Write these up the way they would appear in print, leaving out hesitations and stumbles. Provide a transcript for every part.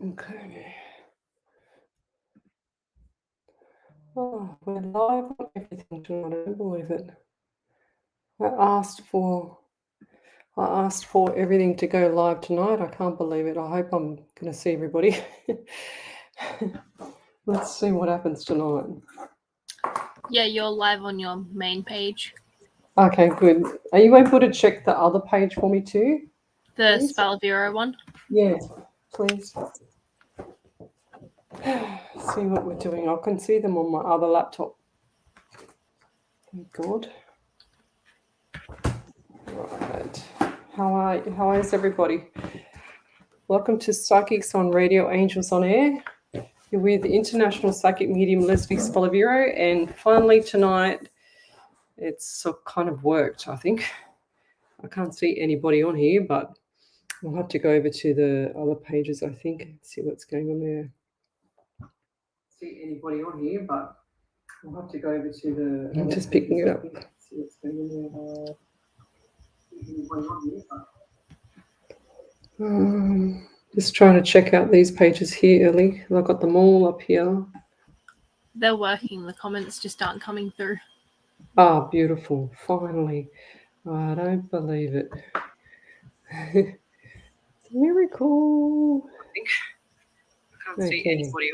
Okay. Oh, we're live on everything tonight. I don't believe it. I asked for everything to go live tonight. I can't believe it. I hope I'm going to see everybody. Let's see what happens tonight. Yeah, you're live on your main page. Okay, good. Are you able to check the other page for me too? The Please? Spaliviero one? Yeah, please. See what we're doing. I can see them on my other laptop. Thank God. Right. How is everybody? Welcome to Psychics on Radio, Angels on Air. You're with International Psychic Medium Lesley Spaliviero, and finally tonight it's kind of worked, I think. I can't see anybody on here, but we'll have to go over to the other pages, I think, see what's going on there. See anybody on here, but we'll have to go over to the. I'm just picking it up. See what's going on there. Anybody on here, but... just trying to check out these pages here, Ellie. I've got them all up here. They're working. The comments just aren't coming through. Ah, beautiful. Finally. I don't believe it. It's a miracle. I can't see anybody.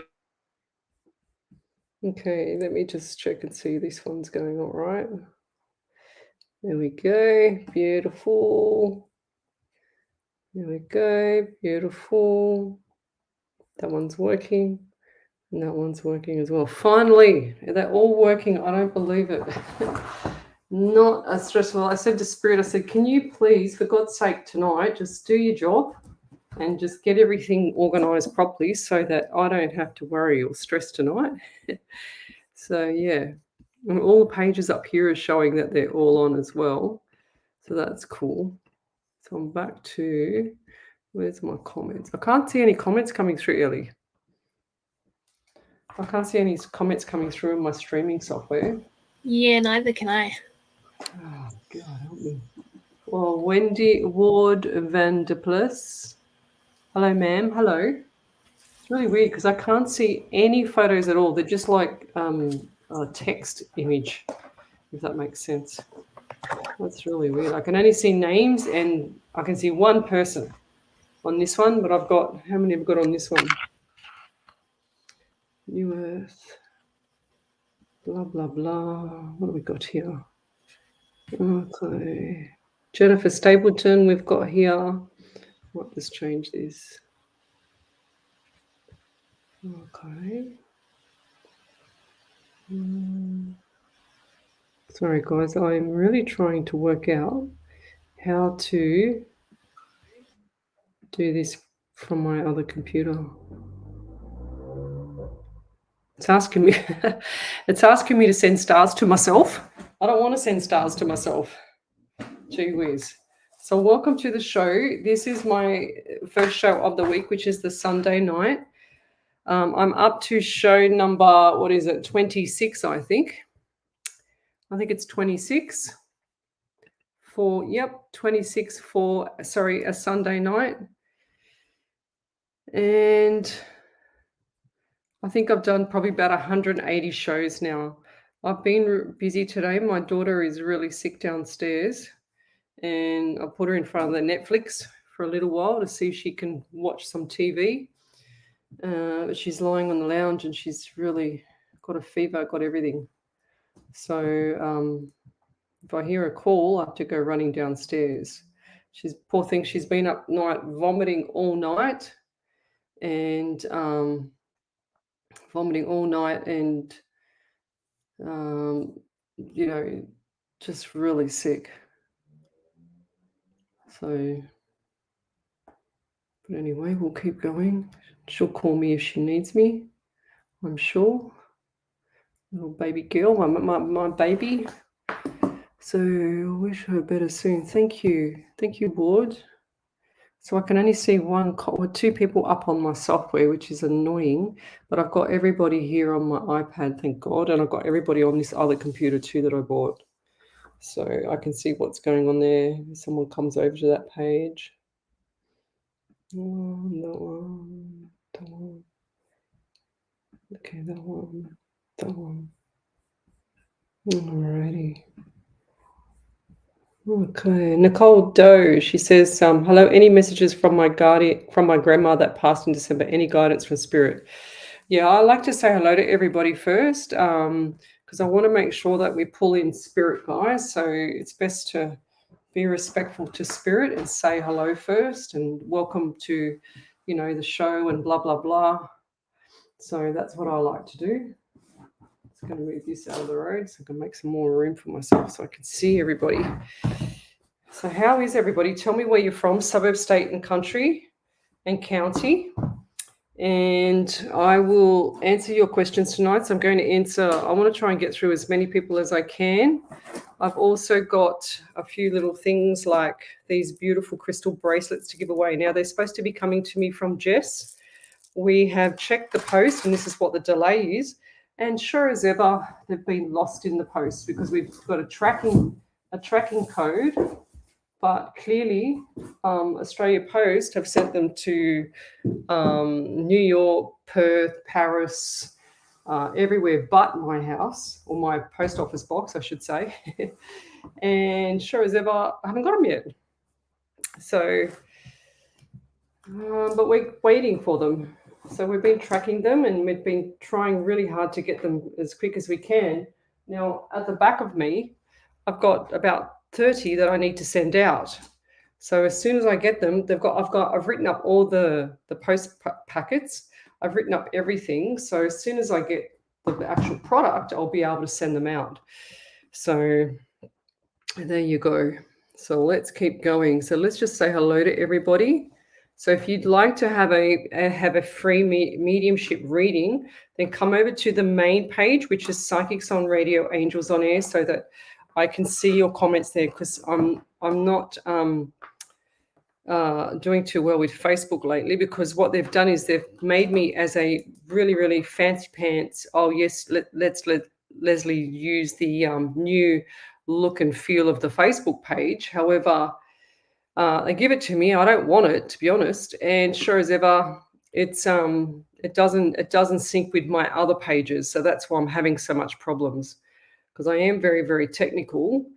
Okay, let me just check and see this one's going all right. There we go. Beautiful. There we go. Beautiful. That one's working. And that one's working as well. Finally, they're all working. I don't believe it. Not as stressful. I said to Spirit, I said, can you please, for God's sake, tonight, just do your job and just get everything organised properly so that I don't have to worry or stress tonight. So, yeah. And all the pages up here are showing that they're all on as well. So that's cool. So I'm back to, where's my comments? I can't see any comments coming through, Ellie. I can't see any comments coming through in my streaming software. Yeah, neither can I. Oh, God, help me. Well, Wendy Ward Van de Plus. Hello, ma'am. Hello. It's really weird because I can't see any photos at all. They're just like a text image, if that makes sense. That's really weird. I can only see names and I can see one person on this one, but I've got, how many have I got on this one? New Earth. Blah, blah, blah. What have we got here? Okay. Jennifer Stapleton, we've got here. What just change this? Okay. Sorry, guys. I'm really trying to work out how to do this from my other computer. It's asking me. It's asking me to send stars to myself. I don't want to send stars to myself. Gee whiz. So welcome to the show. This is my first show of the week, which is the Sunday night. I'm up to show number, 26, I think. I think it's 26 for, 26 for, a Sunday night. And I think I've done probably about 180 shows now. I've been busy today. My daughter is really sick downstairs, and I put her in front of the Netflix for a little while to see if she can watch some TV. She's lying on the lounge and she's really got a fever, got everything. So if I hear a call, I have to go running downstairs. She's, poor thing, she's been up night vomiting all night and just really sick. So, but anyway, we'll keep going. She'll call me if she needs me, I'm sure. Little baby girl, my baby. So I wish her better soon. Thank you, Ward. So I can only see two people up on my software, which is annoying. But I've got everybody here on my iPad, thank God, and I've got everybody on this other computer too that I bought. So I can see what's going on there. If someone comes over to that page. Okay, that one. Alrighty. Okay, Nicole Doe. She says, "Hello. Any messages from my guardian, from my grandma that passed in December? Any guidance from spirit?" Yeah, I like to say hello to everybody first, because I want to make sure that we pull in spirit, guys. So it's best to be respectful to spirit and say hello first, and welcome to, the show and blah blah blah. So that's what I like to do. Just going to move this out of the road so I can make some more room for myself so I can see everybody. So how is everybody? Tell me where you're from, suburb, state, and country, and county. And I will answer your questions tonight. So I'm going to I want to try and get through as many people as I can. I've also got a few little things like these beautiful crystal bracelets to give away. Now, they're supposed to be coming to me from Jess. We have checked the post, and this is what the delay is. And sure as ever, they've been lost in the post because we've got a tracking code. But clearly, Australia Post have sent them to New York, Perth, Paris, everywhere but my house, or my post office box, I should say. And sure as ever, I haven't got them yet. So, but we're waiting for them. So we've been tracking them, and we've been trying really hard to get them as quick as we can. Now, at the back of me, I've got about 30 that I need to send out. So as soon as I get them, I've written up all the post packets. I've written up everything. So as soon as I get the actual product, I'll be able to send them out. So there you go. So let's keep going. So let's just say hello to everybody. So if you'd like to have a free mediumship reading, then come over to the main page, which is Psychics on Radio, Angels on Air, so that I can see your comments there, because I'm not doing too well with Facebook lately, because what they've done is they've made me as a really, really fancy pants. Oh yes, let's let Leslie use the new look and feel of the Facebook page. However, they give it to me. I don't want it, to be honest. And sure as ever, it doesn't sync with my other pages. So that's why I'm having so much problems, because I am very, very technical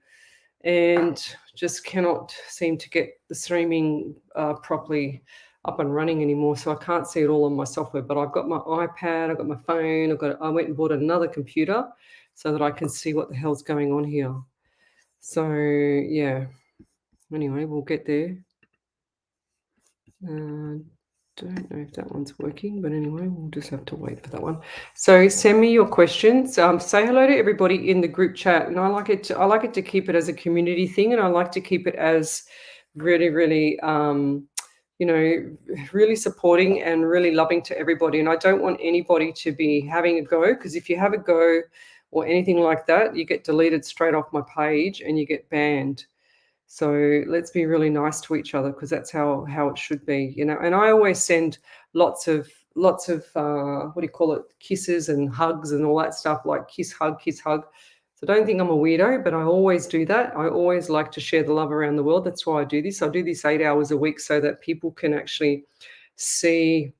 and just cannot seem to get the streaming properly up and running anymore. So I can't see it all on my software, but I've got my iPad, I've got my phone, I went and bought another computer so that I can see what the hell's going on here. So yeah, anyway, we'll get there. Don't know if that one's working, but anyway, we'll just have to wait for that one. So send me your questions. Say hello to everybody in the group chat, and I like it to keep it as a community thing, and I like to keep it as really, really, really supporting and really loving to everybody. And I don't want anybody to be having a go, because if you have a go or anything like that, you get deleted straight off my page and you get banned. So let's be really nice to each other, because that's how it should be, And I always send lots of what do you call it, kisses and hugs and all that stuff, like kiss, hug, kiss, hug. So don't think I'm a weirdo, but I always do that. I always like to share the love around the world. That's why I do this. I do this 8 hours a week so that people can actually see,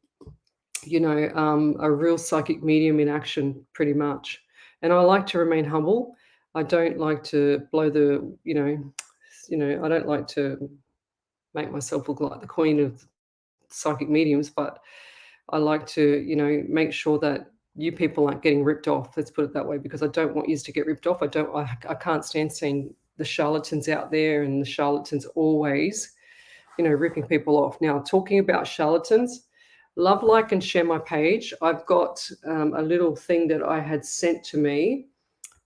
a real psychic medium in action, pretty much. And I like to remain humble. I don't like to blow I don't like to make myself look like the queen of psychic mediums, but I like to, make sure that you people aren't getting ripped off. Let's put it that way, because I don't want you to get ripped off. I can't stand seeing the charlatans out there, and the charlatans always, ripping people off. Now, talking about charlatans, love, like, and share my page. I've got a little thing that I had sent to me,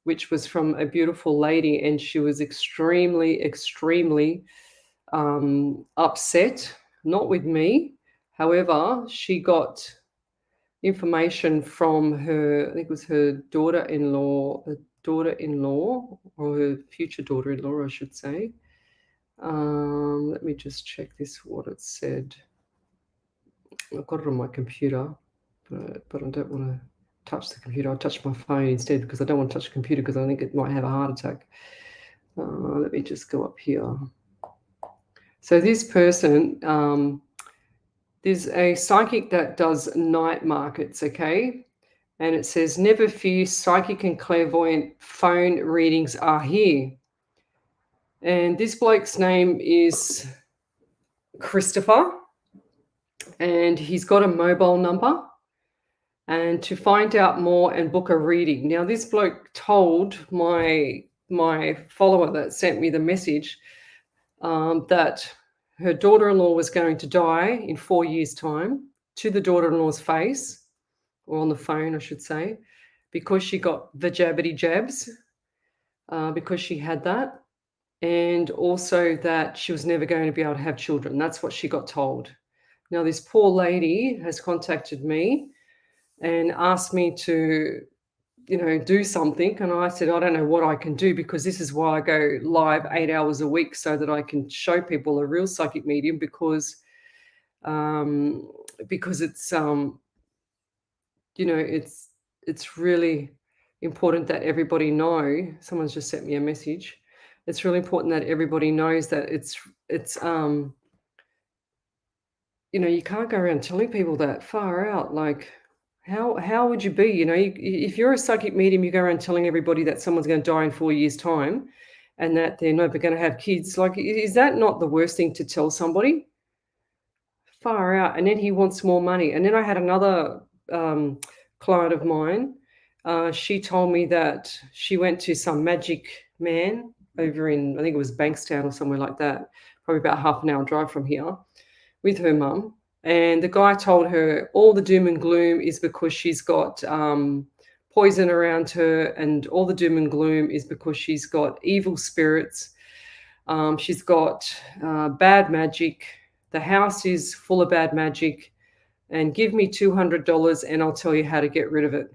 which was from a beautiful lady, and she was extremely, extremely upset, not with me. However, she got information from her, I think it was her daughter-in-law, or her future daughter-in-law, I should say. Let me just check this, what it said. I've got it on my computer, but I don't want to touch the computer. I'll touch my phone instead, because I don't want to touch the computer, because I think it might have a heart attack. Let me just go up here. So this person, there's a psychic that does night markets, okay? And it says, never fear, psychic and clairvoyant phone readings are here. And this bloke's name is Christopher, and he's got a mobile number. And to find out more and book a reading. Now, this bloke told my follower that sent me the message that her daughter-in-law was going to die in 4 years' time, to the daughter-in-law's face, or on the phone, I should say, because she got the jabbity jabs, because she had that, and also that she was never going to be able to have children. That's what she got told. Now, this poor lady has contacted me and asked me to, do something. And I said, I don't know what I can do, because this is why I go live 8 hours a week, so that I can show people a real psychic medium, because it's, it's really important that everybody know. Someone's just sent me a message. It's really important that everybody knows that it's you can't go around telling people that. Far out. Like, how would you be? If you're a psychic medium, you go around telling everybody that someone's going to die in 4 years' time, and that they're never going to have kids. Like, is that not the worst thing to tell somebody? Far out. And then he wants more money. And then I had another client of mine. She told me that she went to some magic man over in, I think it was Bankstown or somewhere like that, probably about half an hour drive from here, with her mum. And the guy told her all the doom and gloom is because she's got poison around her, and all the doom and gloom is because she's got evil spirits. She's got bad magic. The house is full of bad magic, and give me $200 and I'll tell you how to get rid of it.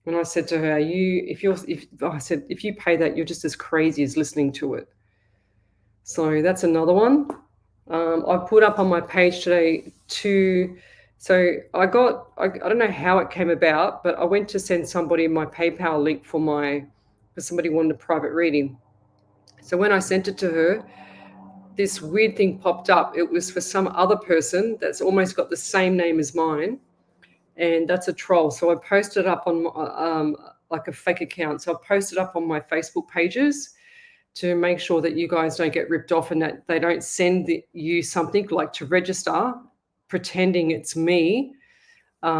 And I said to her, if you pay that, you're just as crazy as listening to it. So that's another one. I put up on my page today so I don't know how it came about, but I went to send somebody my PayPal link because somebody wanted a private reading. So when I sent it to her, this weird thing popped up. It was for some other person that's almost got the same name as mine, and that's a troll. So I posted up on like a fake account. So I posted up on my Facebook pages to make sure that you guys don't get ripped off, and that they don't send you something like to register pretending it's me.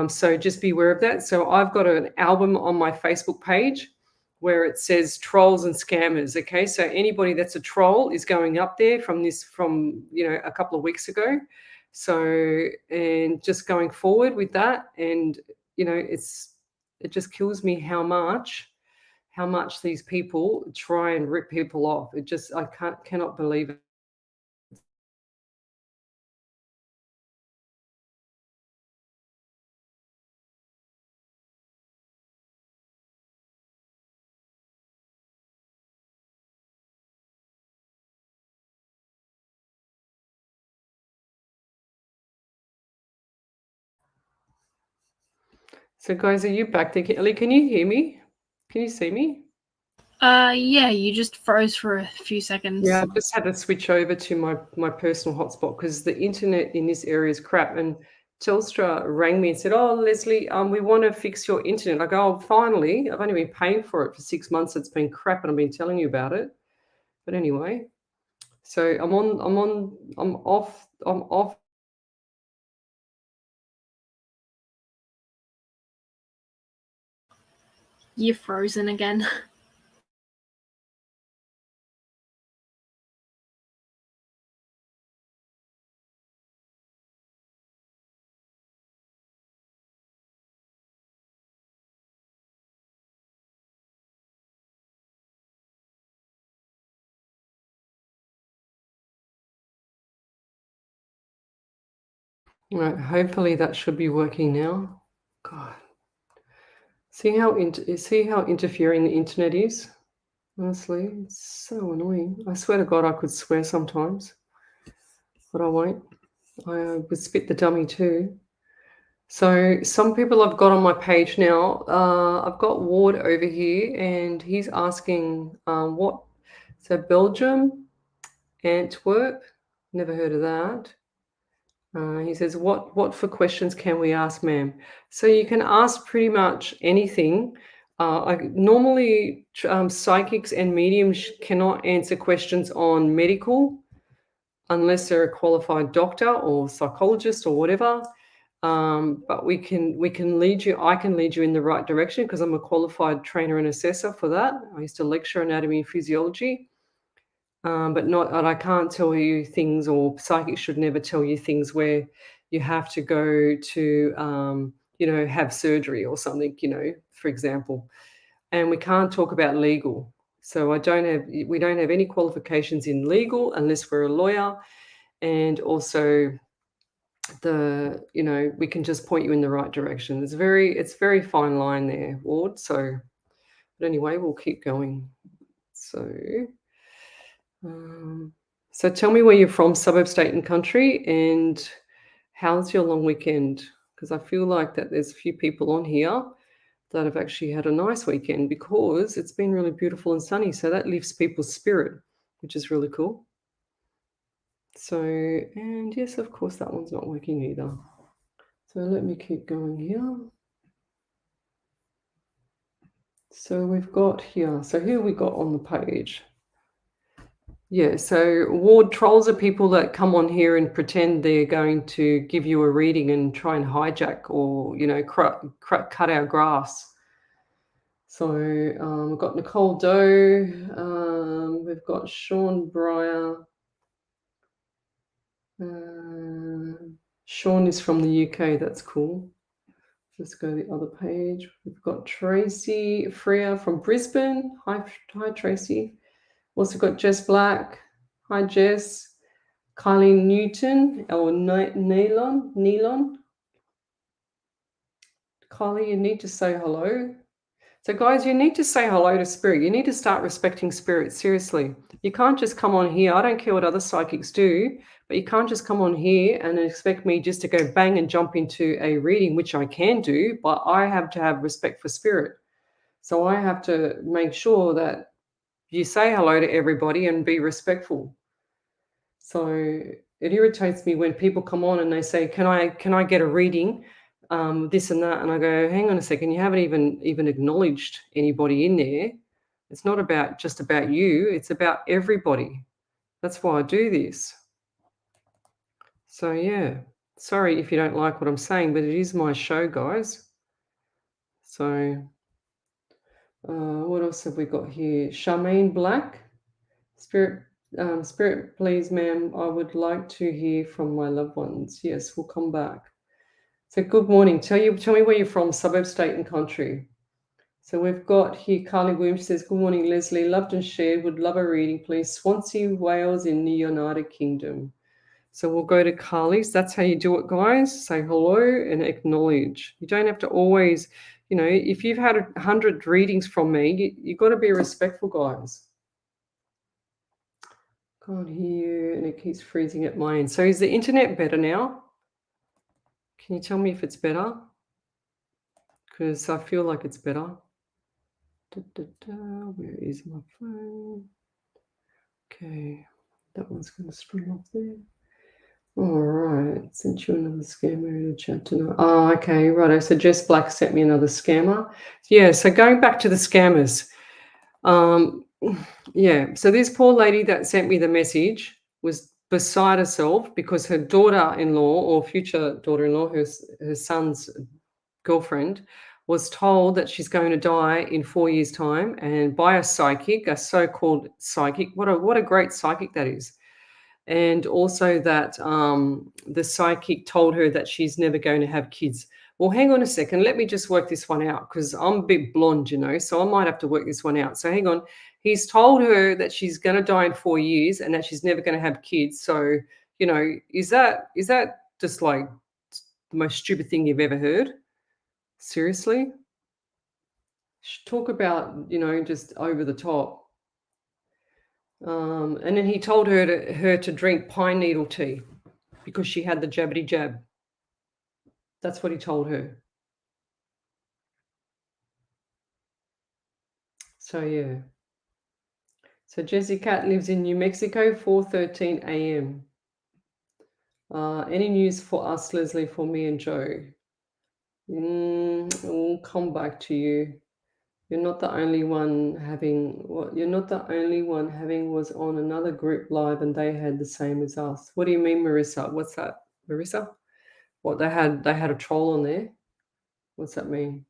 So just be aware of that. So I've got an album on my Facebook page where it says trolls and scammers. Okay, so anybody that's a troll is going up there from a couple of weeks ago. So, and just going forward with that, and it just kills me how much these people try and rip people off. I cannot believe it. So guys, are you back there? Ellie, can you hear me? Can you see me? Yeah, you just froze for a few seconds. Yeah, I just had to switch over to my personal hotspot because the internet in this area is crap. And Telstra rang me and said, "Oh, Lesley, we want to fix your internet." I go, "Oh, finally! I've only been paying for it for 6 months. It's been crap, and I've been telling you about it." But anyway, so I'm off. You're frozen again. Right, hopefully that should be working now. God, see how interfering the internet is. Honestly, it's so annoying. I swear to God, I could swear sometimes, but I won't. I would spit the dummy too. So some people I've got on my page now. I've got Ward over here, and he's asking what. So Belgium, Antwerp, never heard of that. He says, what for questions can we ask, ma'am? So you can ask pretty much anything. Normally, psychics and mediums cannot answer questions on medical unless they're a qualified doctor or psychologist or whatever. But we can lead you. I can lead you in the right direction because I'm a qualified trainer and assessor for that. I used to lecture anatomy and physiology. But not, and I can't tell you things, or psychics should never tell you things where you have to go to, have surgery or something, for example. And we can't talk about legal. So we don't have any qualifications in legal unless we're a lawyer. And also we can just point you in the right direction. It's very fine line there, Ward. So, but anyway, we'll keep going. Um, so tell me where you're from, suburb, state, and country, and how's your long weekend? Because I feel like that there's a few people on here that have actually had a nice weekend because it's been really beautiful and sunny. So that lifts people's spirit, which is really cool. So, and yes, of course, that one's not working either. So let me keep going here. So we've got here. So here we got on the page. Yeah, so ward trolls are people that come on here and pretend they're going to give you a reading and try and hijack or, cut our grass. So we've got Nicole Doe, we've got Sean Breyer. Sean is from the UK, that's cool. Let's go to the other page. We've got Tracy Freer from Brisbane. Hi Tracy. Also got Jess Black. Hi, Jess. Kylie Newton or Neilon. Kylie, you need to say hello. So, guys, you need to say hello to spirit. You need to start respecting spirit. Seriously. You can't just come on here. I don't care what other psychics do, but you can't just come on here and expect me just to go bang and jump into a reading, which I can do, but I have to have respect for spirit. So I have to make sure that you say hello to everybody and be respectful. So it irritates me when people come on and they say, "Can I get a reading?" This and that, and I go, "Hang on a second, you haven't even acknowledged anybody in there. It's not about just about you. It's about everybody. That's why I do this." So yeah, sorry if you don't like what I'm saying, but it is my show, guys. So what else have we got here? Charmaine Black. Spirit, please, ma'am, I would like to hear from my loved ones. Yes, we'll come back. So good morning. Tell me where you're from, suburb, state, and country. So we've got here Carly Williams says, "Good morning, Lesley. Loved and shared. Would love a reading, please. Swansea, Wales, in the United Kingdom." So we'll go to Carly's. That's how you do it, guys. Say hello and acknowledge. You don't have to always, if you've had 100 readings from me, you've got to be respectful, guys. Can't hear you, and it keeps freezing at my end. So is the internet better now? Can you tell me if it's better? Because I feel like it's better. Where is my phone? Okay, that one's going to spring off there. All right, sent you another scammer in the chat tonight. Oh, okay, right. So Jess Black sent me another scammer. Yeah, so going back to the scammers. Yeah, so this poor lady that sent me the message was beside herself because her daughter-in-law or future daughter-in-law, her son's girlfriend, was told that she's going to die in 4 years' time, and by a psychic, a so-called psychic. What a great psychic that is. And also that the psychic told her that she's never going to have kids. Well, hang on a second. Let me just work this one out because I'm a bit blonde, so I might have to work this one out. So hang on. He's told her that she's going to die in 4 years and that she's never going to have kids. So, is that just like the most stupid thing you've ever heard? Seriously? Talk about, just over the top. And then he told her to drink pine needle tea because she had the jabbity jab. That's what he told her. So yeah. So Jessie Cat lives in New Mexico, 4:13 a.m. Any news for us, Leslie, for me and Joe? We'll come back to you. You're not the only one having what you're not the only one having was on another group live and they had the same as us. What do you mean, Marissa? What's that, Marissa? What they had a troll on there? What's that mean?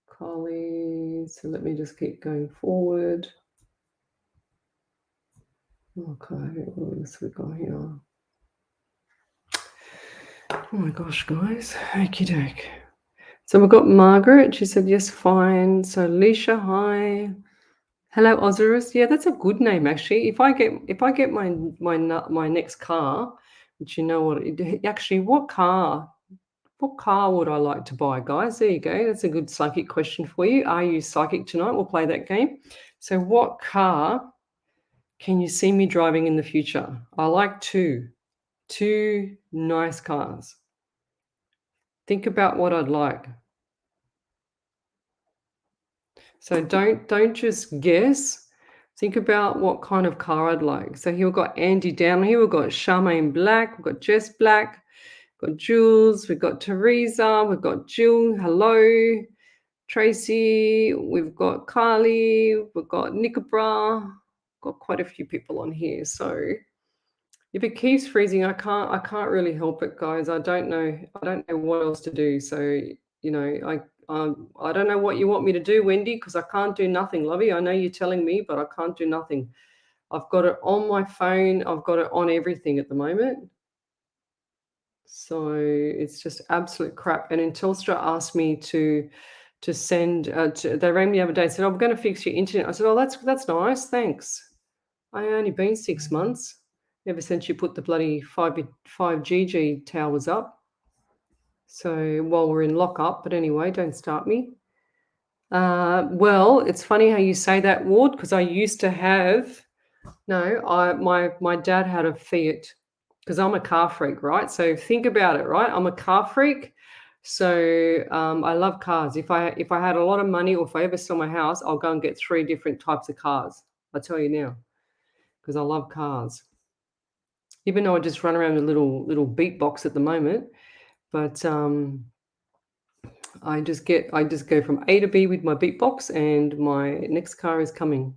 Carly, so let me just keep going forward. Okay, what else we got here? Oh my gosh, guys. Okie doke. So we've got Margaret. She said yes, fine. So Alicia, hi. Hello, Osiris. Yeah, that's a good name actually. If I get my next car, which you know what? Actually, what car would I like to buy, guys? There you go. That's a good psychic question for you. Are you psychic tonight? We'll play that game. So, what car can you see me driving in the future? I like two nice cars. Think about what I'd like. So don't just guess. Think about what kind of car I'd like. So here we've got Andy down here. We've got Charmaine Black. We've got Jess Black. We've got Jules. We've got Teresa. We've got Jill. Hello. Tracy. We've got Carly. We've got Nickabra. Got quite a few people on here. So if it keeps freezing, I can't really help it, guys. I don't know what else to do. So, you know, I don't know what you want me to do, Wendy, because I can't do nothing, lovey. I know you're telling me, but I can't do nothing. I've got it on my phone. I've got it on everything at the moment. So it's just absolute crap. And Telstra asked me to send. They rang me the other day and said, "Oh, we're going to fix your internet." I said, "Oh, that's nice, thanks. I only been 6 months ever since you put the bloody 5GG towers up. So while we're in lockup, but anyway, don't start me." Well, it's funny how you say that, Ward, because I used to have. No, my dad had a Fiat because I'm a car freak, right? So think about it, right? I'm a car freak. So I love cars. If I had a lot of money or if I ever sell my house, I'll go and get 3 different types of cars. I tell you now, because I love cars. Even though I just run around with a little beatbox at the moment, but I just go from A to B with my beatbox, and my next car is coming.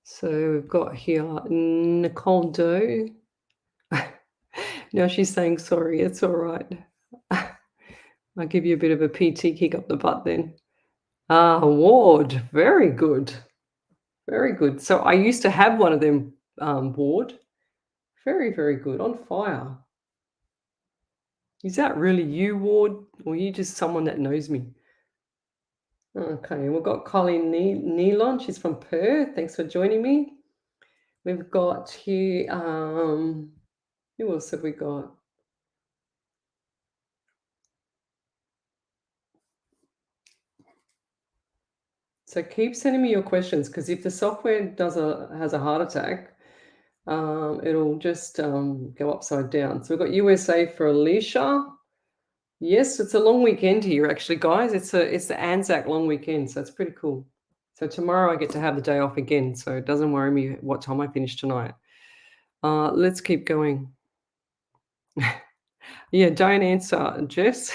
So we've got here Nicole Doe. Now she's saying sorry. It's all right. I'll give you a bit of a PT kick up the butt then. Ward, very good. Very good. So I used to have one of them, Ward. Very, very good. On fire. Is that really you, Ward, or are you just someone that knows me? Okay, we've got Colleen Nealon. She's from Perth. Thanks for joining me. We've got here, who else have we got? So keep sending me your questions, because if the software has a heart attack, it'll just go upside down. So we've got USA for Alicia. Yes, it's a long weekend here, actually, guys. It's the Anzac long weekend, so it's pretty cool. So tomorrow I get to have the day off again, so it doesn't worry me what time I finish tonight. Let's keep going. Yeah, don't answer, Jess.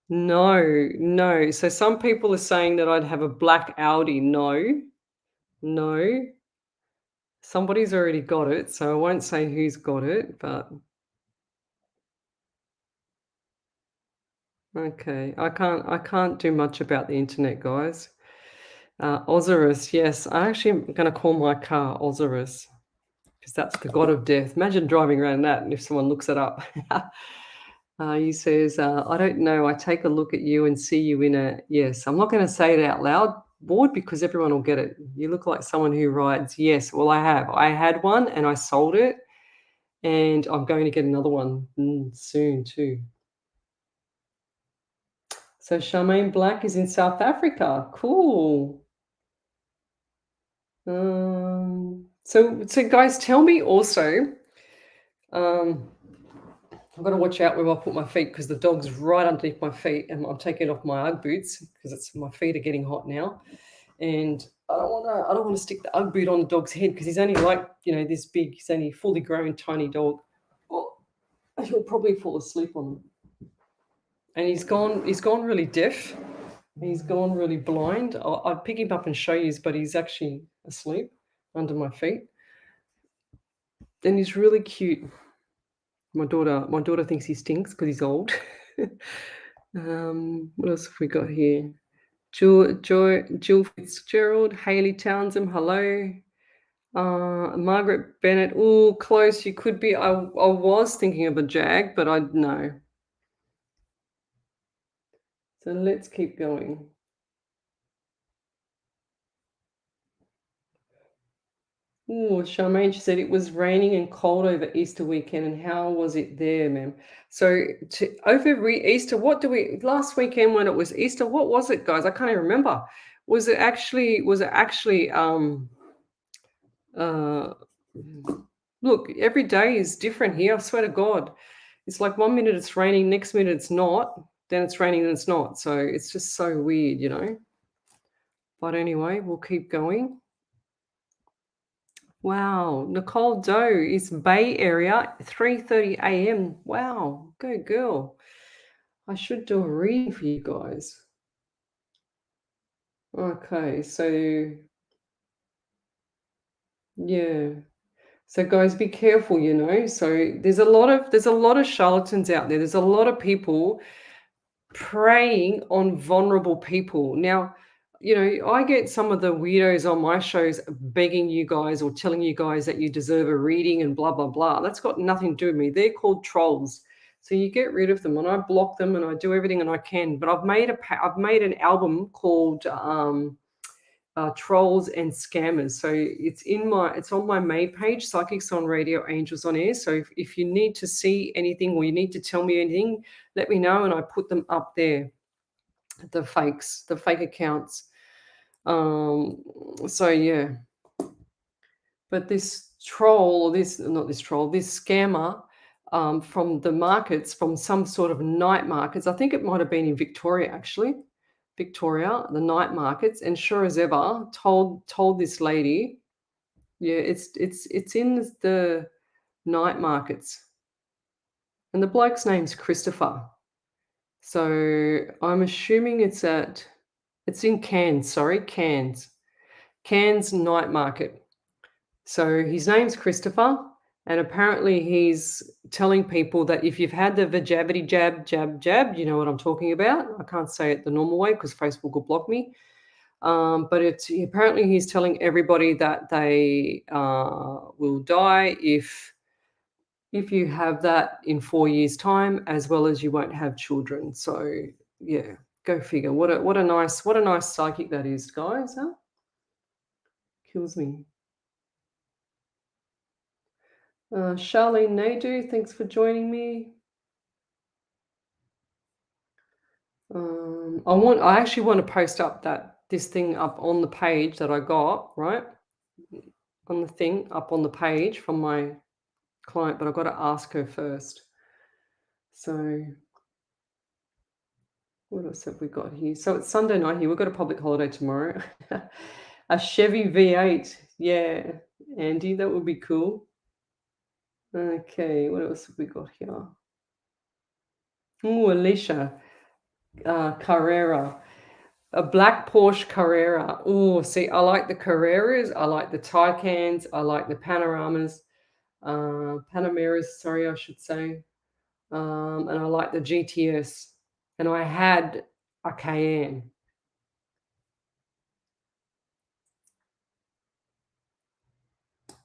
No. So some people are saying that I'd have a black Audi. No. Somebody's already got it, so I won't say who's got it, but okay. I can't do much about the internet, guys. Osiris, yes. I actually am going to call my car Osiris, because that's the god of death. Imagine driving around that, and if someone looks it up. He says, I don't know. I take a look at you and see you in a. Yes, I'm not going to say it out loud, Ward, because everyone will get it. You look like someone who rides. Yes, well, I have. I had one and I sold it, and I'm going to get another one soon too. So Charmaine Black is in South Africa. Cool. So guys, tell me also. I've got to watch out where I put my feet, because the dog's right underneath my feet, and I'm taking off my Ugg boots because my feet are getting hot now. and I don't want to stick the Ugg boot on the dog's head because he's only like, this big. He's only a fully grown tiny dog. Oh, he'll probably fall asleep on him. And he's gone really deaf. He's gone really blind. I'd pick him up and show you, but he's actually asleep under my feet. And he's really cute. My daughter thinks he stinks because he's old. What else have we got here? Jill Fitzgerald, Haley Townsend, hello. Margaret Bennett, oh, close. You could be. I was thinking of a jag, but I no. So let's keep going. Oh, Charmaine, she said it was raining and cold over Easter weekend. And how was it there, ma'am? So over Easter, last weekend when it was Easter, what was it, guys? I can't even remember. Was it actually look, every day is different here. I swear to God. It's like 1 minute it's raining, next minute it's not, then it's raining, then it's not. So it's just so weird. But anyway, we'll keep going. Wow, Nicole Doe is Bay Area, 3:30 a.m. Wow, go girl. I should do a reading for you guys. Okay, so yeah. So guys, be careful, So there's a lot of charlatans out there. There's a lot of people preying on vulnerable people. Now, I get some of the weirdos on my shows begging you guys or telling you guys that you deserve a reading and blah, blah, blah. That's got nothing to do with me. They're called trolls. So you get rid of them, and I block them, and I do everything and I can. But I've made an album called Trolls and Scammers. So it's on my main page, Psychics on Radio, Angels on Air. So if you need to see anything or you need to tell me anything, let me know, and I put them up there. The fake accounts. So yeah. But this scammer from the markets, from some sort of night markets. I think it might have been in Victoria, actually. Victoria, the night markets, and sure as ever told this lady, yeah, it's in the night markets, and the bloke's name's Christopher. So I'm assuming it's in Cairns, Cairns night market. So his name's Christopher, and apparently he's telling people that if you've had the vajabity jab, you know what I'm talking about. I can't say it the normal way because Facebook will block me. But apparently he's telling everybody that they will die if you have that in 4 years' time, as well as you won't have children. So yeah, go figure. What a nice psychic that is, guys, huh? Kills me. Charlene Naidu, thanks for joining me. I actually want to post up this thing up on the page that I got, right? On the thing up on the page from my client, but I've got to ask her first. So what else have we got here? So it's Sunday night here. We've got a public holiday tomorrow. A Chevy V8. Yeah, Andy, that would be cool. Okay, what else have we got here? Oh, Alicia Carrera. A black Porsche Carrera. Oh, see, I like the Carreras. I like the Taycans. I like the Panoramas. Panameras, sorry, I should say. And I like the GTS. And I had a Cayenne.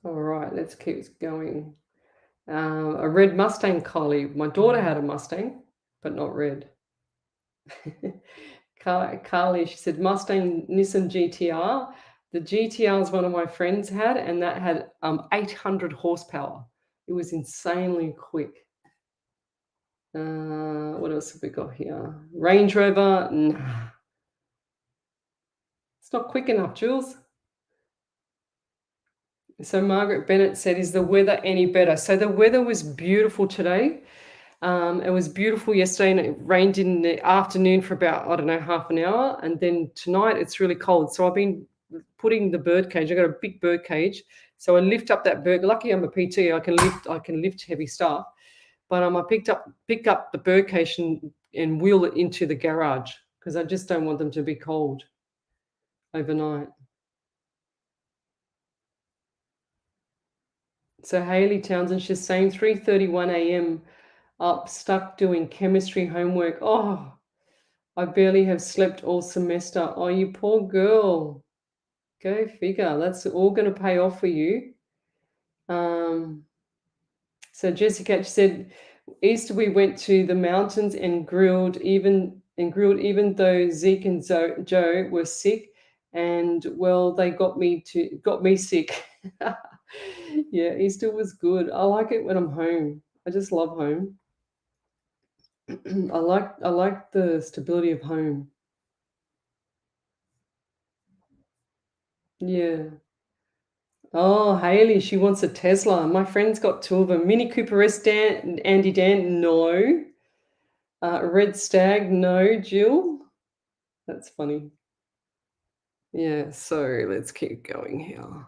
All right, let's keep going. A red Mustang Collie. My daughter had a Mustang, but not red. Carly, she said Mustang Nissan GTR. The GTRs one of my friends had, and that had 800 horsepower. It was insanely quick. What else have we got here? Range Rover. Nah. It's not quick enough, Jules. So Margaret Bennett said, is the weather any better? So the weather was beautiful today. It was beautiful yesterday, and it rained in the afternoon for about, I don't know, half an hour. And then tonight it's really cold. So I've been putting the bird cage. I got a big bird cage. So I lift up that bird. Lucky I'm a PT, I can lift heavy stuff. But I pick up the bird cage and wheel it into the garage because I just don't want them to be cold overnight. So Hayley Townsend, she's saying 3:31 a.m. up, stuck doing chemistry homework. Oh, I barely have slept all semester. Oh, you poor girl. Go figure. That's all going to pay off for you. So Jessica said, Easter we went to the mountains and grilled even though Zeke and Joe were sick, and well, they got me sick. Yeah, Easter was good. I like it when I'm home. I just love home. I like the stability of home. Yeah. Oh, Haley, she wants a Tesla. My friend's got two of them. Mini Cooper S, Andy Dan, no. Red Stag, no. Jill, that's funny. Yeah, so let's keep going here.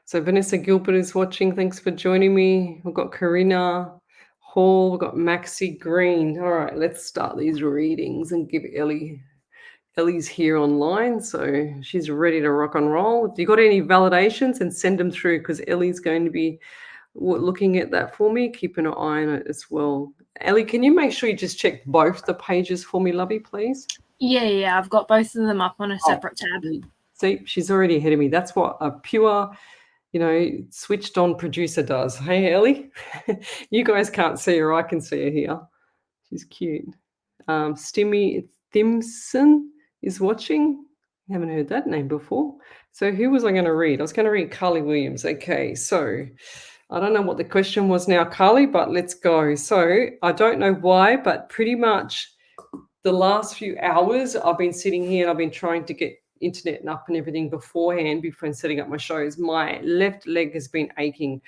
So Vanessa Gilbert is watching. Thanks for joining me. We've got Karina Hall. We've got Maxi Green. All right, let's start these readings and give Ellie. Ellie's here online, so she's ready to rock and roll. If you got any validations, and send them through because Ellie's going to be looking at that for me, keeping an eye on it as well. Ellie, can you make sure you just check both the pages for me, lovey, please? Yeah, I've got both of them up on a separate tab. See, she's already ahead of me. That's what a pure, switched on producer does. Hey, Ellie, you guys can't see her. I can see her here. She's cute. Stimmy Thimson is watching. I haven't heard that name before. So who was I going to read? I was going to read Carly Williams. Okay, so I don't know what the question was now, Carly, but let's go. So I don't know why, but pretty much the last few hours I've been sitting here and I've been trying to get internet and up and everything beforehand before setting up my shows. My left leg has been aching,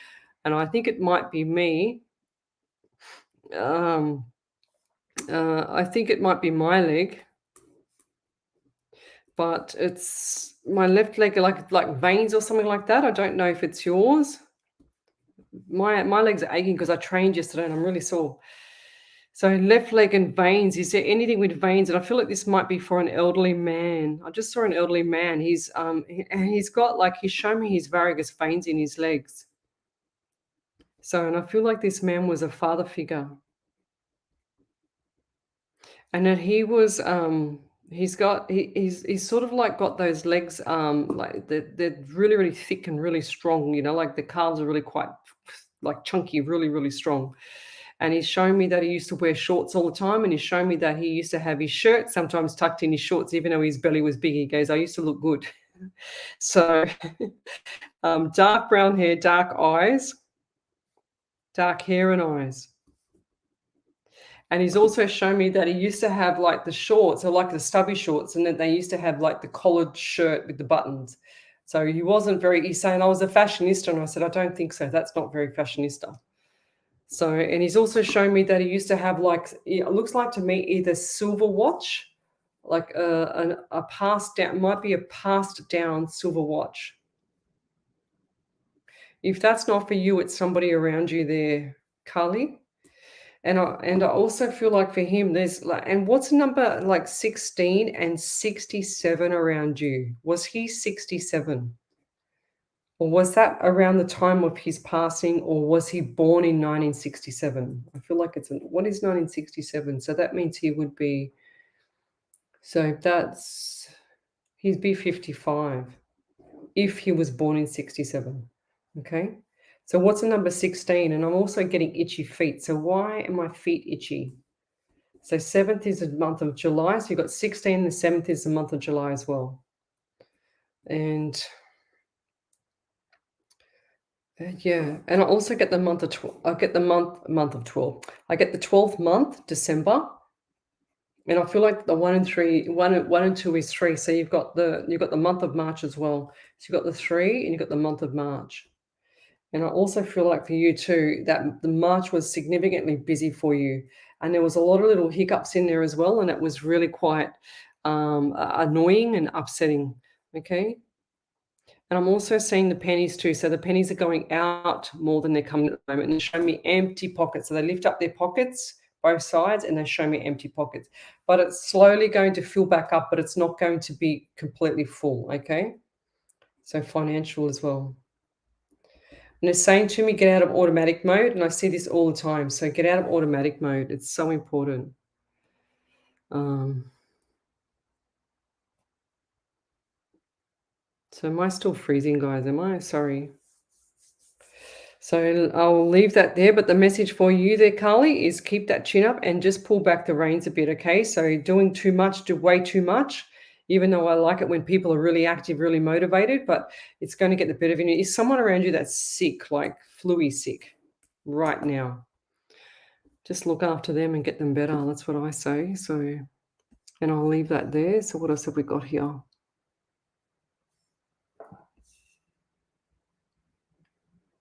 and I think it might be me. I think it might be my leg, but it's my left leg, like veins or something like that. I don't know if it's yours. My legs are aching because I trained yesterday and I'm really sore. So left leg and veins. Is there anything with veins? And I feel like this might be for an elderly man. I just saw an elderly man. He's shown me his varicose veins in his legs. So, and I feel like this man was a father figure. And that he was he's sort of like got those legs like they're really, really thick and really strong, like the calves are really quite like chunky, really, really strong. And he's shown me that he used to wear shorts all the time, and he's shown me that he used to have his shirt sometimes tucked in his shorts, even though his belly was big. He goes, I used to look good. So dark brown hair, dark eyes, dark hair and eyes. And he's also shown me that he used to have like the shorts, or like the stubby shorts, and then they used to have like the collared shirt with the buttons. So he wasn't he's saying I was a fashionista, and I said, I don't think so. That's not very fashionista. So, and he's also shown me that he used to have it looks like to me either silver watch, like a passed down, might be a passed down silver watch. If that's not for you, it's somebody around you there, Carly. And I also feel like for him, there's and what's number like 16 and 67 around you? Was he 67? Or was that around the time of his passing, or was he born in 1967? I feel like what is 1967? So that means he would be, he'd be 55 if he was born in 67. Okay. So what's the number 16? And I'm also getting itchy feet. So why are my feet itchy? So 7th is the month of July. So you've got 16, the 7th is the month of July as well. And yeah, and I also get the month of 12. I get the month of 12. I get the 12th month, December. And I feel like the 1 and 2 is 3. So you've got the month of March as well. So you've got the 3 and you've got the month of March. And I also feel like for you too, that the March was significantly busy for you. and there was a lot of little hiccups in there as well, and it was really quite annoying and upsetting. Okay. And I'm also seeing the pennies too. So the pennies are going out more than they're coming at the moment. And they show me empty pockets. So they lift up their pockets, both sides, and they show me empty pockets. But it's slowly going to fill back up, but it's not going to be completely full. Okay. So financial as well. And they're saying to me, get out of automatic mode. And I see this all the time. So get out of automatic mode. It's so important. So am I still freezing, guys? Am I? Sorry. So I'll leave that there. But the message for you there, Carly, is keep that chin up and just pull back the reins a bit, okay? So doing too much, do way too much, even though I like it when people are really active, really motivated, but it's going to get the better of you. Is someone around you that's sick, like flu-y sick right now? Just look after them and get them better. That's what I say. So, and I'll leave that there. So what else have we got here?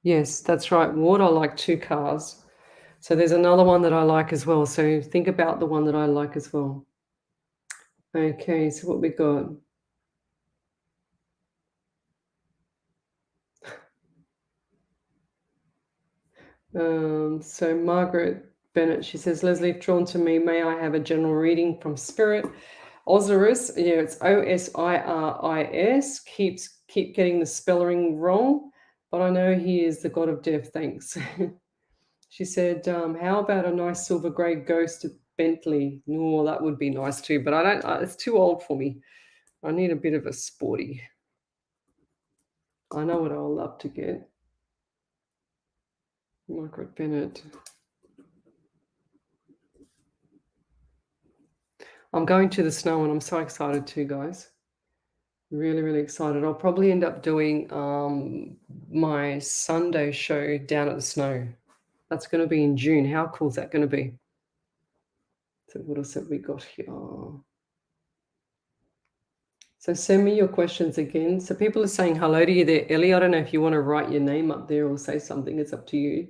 Yes, that's right. Ward, I like 2 cars. So there's another one that I like as well. So think about the one that I like as well. Okay, so what we got? So Margaret Bennett, she says, Lesley, if drawn to me, may I have a general reading from Spirit? Osiris, yeah, it's Osiris, keep getting the spelling wrong, but I know he is the god of death, thanks. She said, how about a nice silver grey ghost Bentley? No, that would be nice too, but I don't, it's too old for me. I need a bit of a sporty. I know what I'll love to get. Margaret Bennett. I'm going to the snow and I'm so excited too, guys. Really, really excited. I'll probably end up doing my Sunday show down at the snow. That's going to be in June. How cool is that going to be? So what else have we got here? So send me your questions again. So people are saying hello to you there, Ellie. I don't know if you want to write your name up there or say something. It's up to you.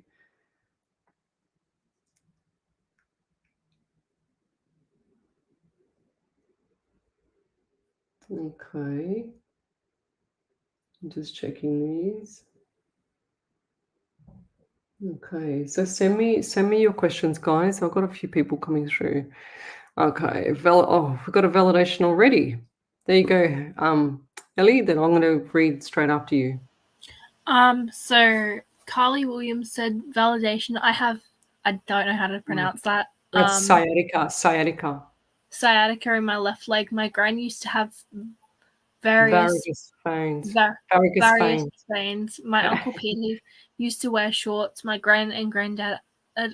Okay. I'm just checking these. Okay, so send me your questions, guys. I've got a few people coming through. Okay, we've got a validation already. There you go, Ellie. Then I'm going to read straight after you. So Carly Williams said validation. I don't know how to pronounce that. That's sciatica. Sciatica in my left leg. My gran used to have various veins. veins. My Uncle Peter used to wear shorts. My gran and granddad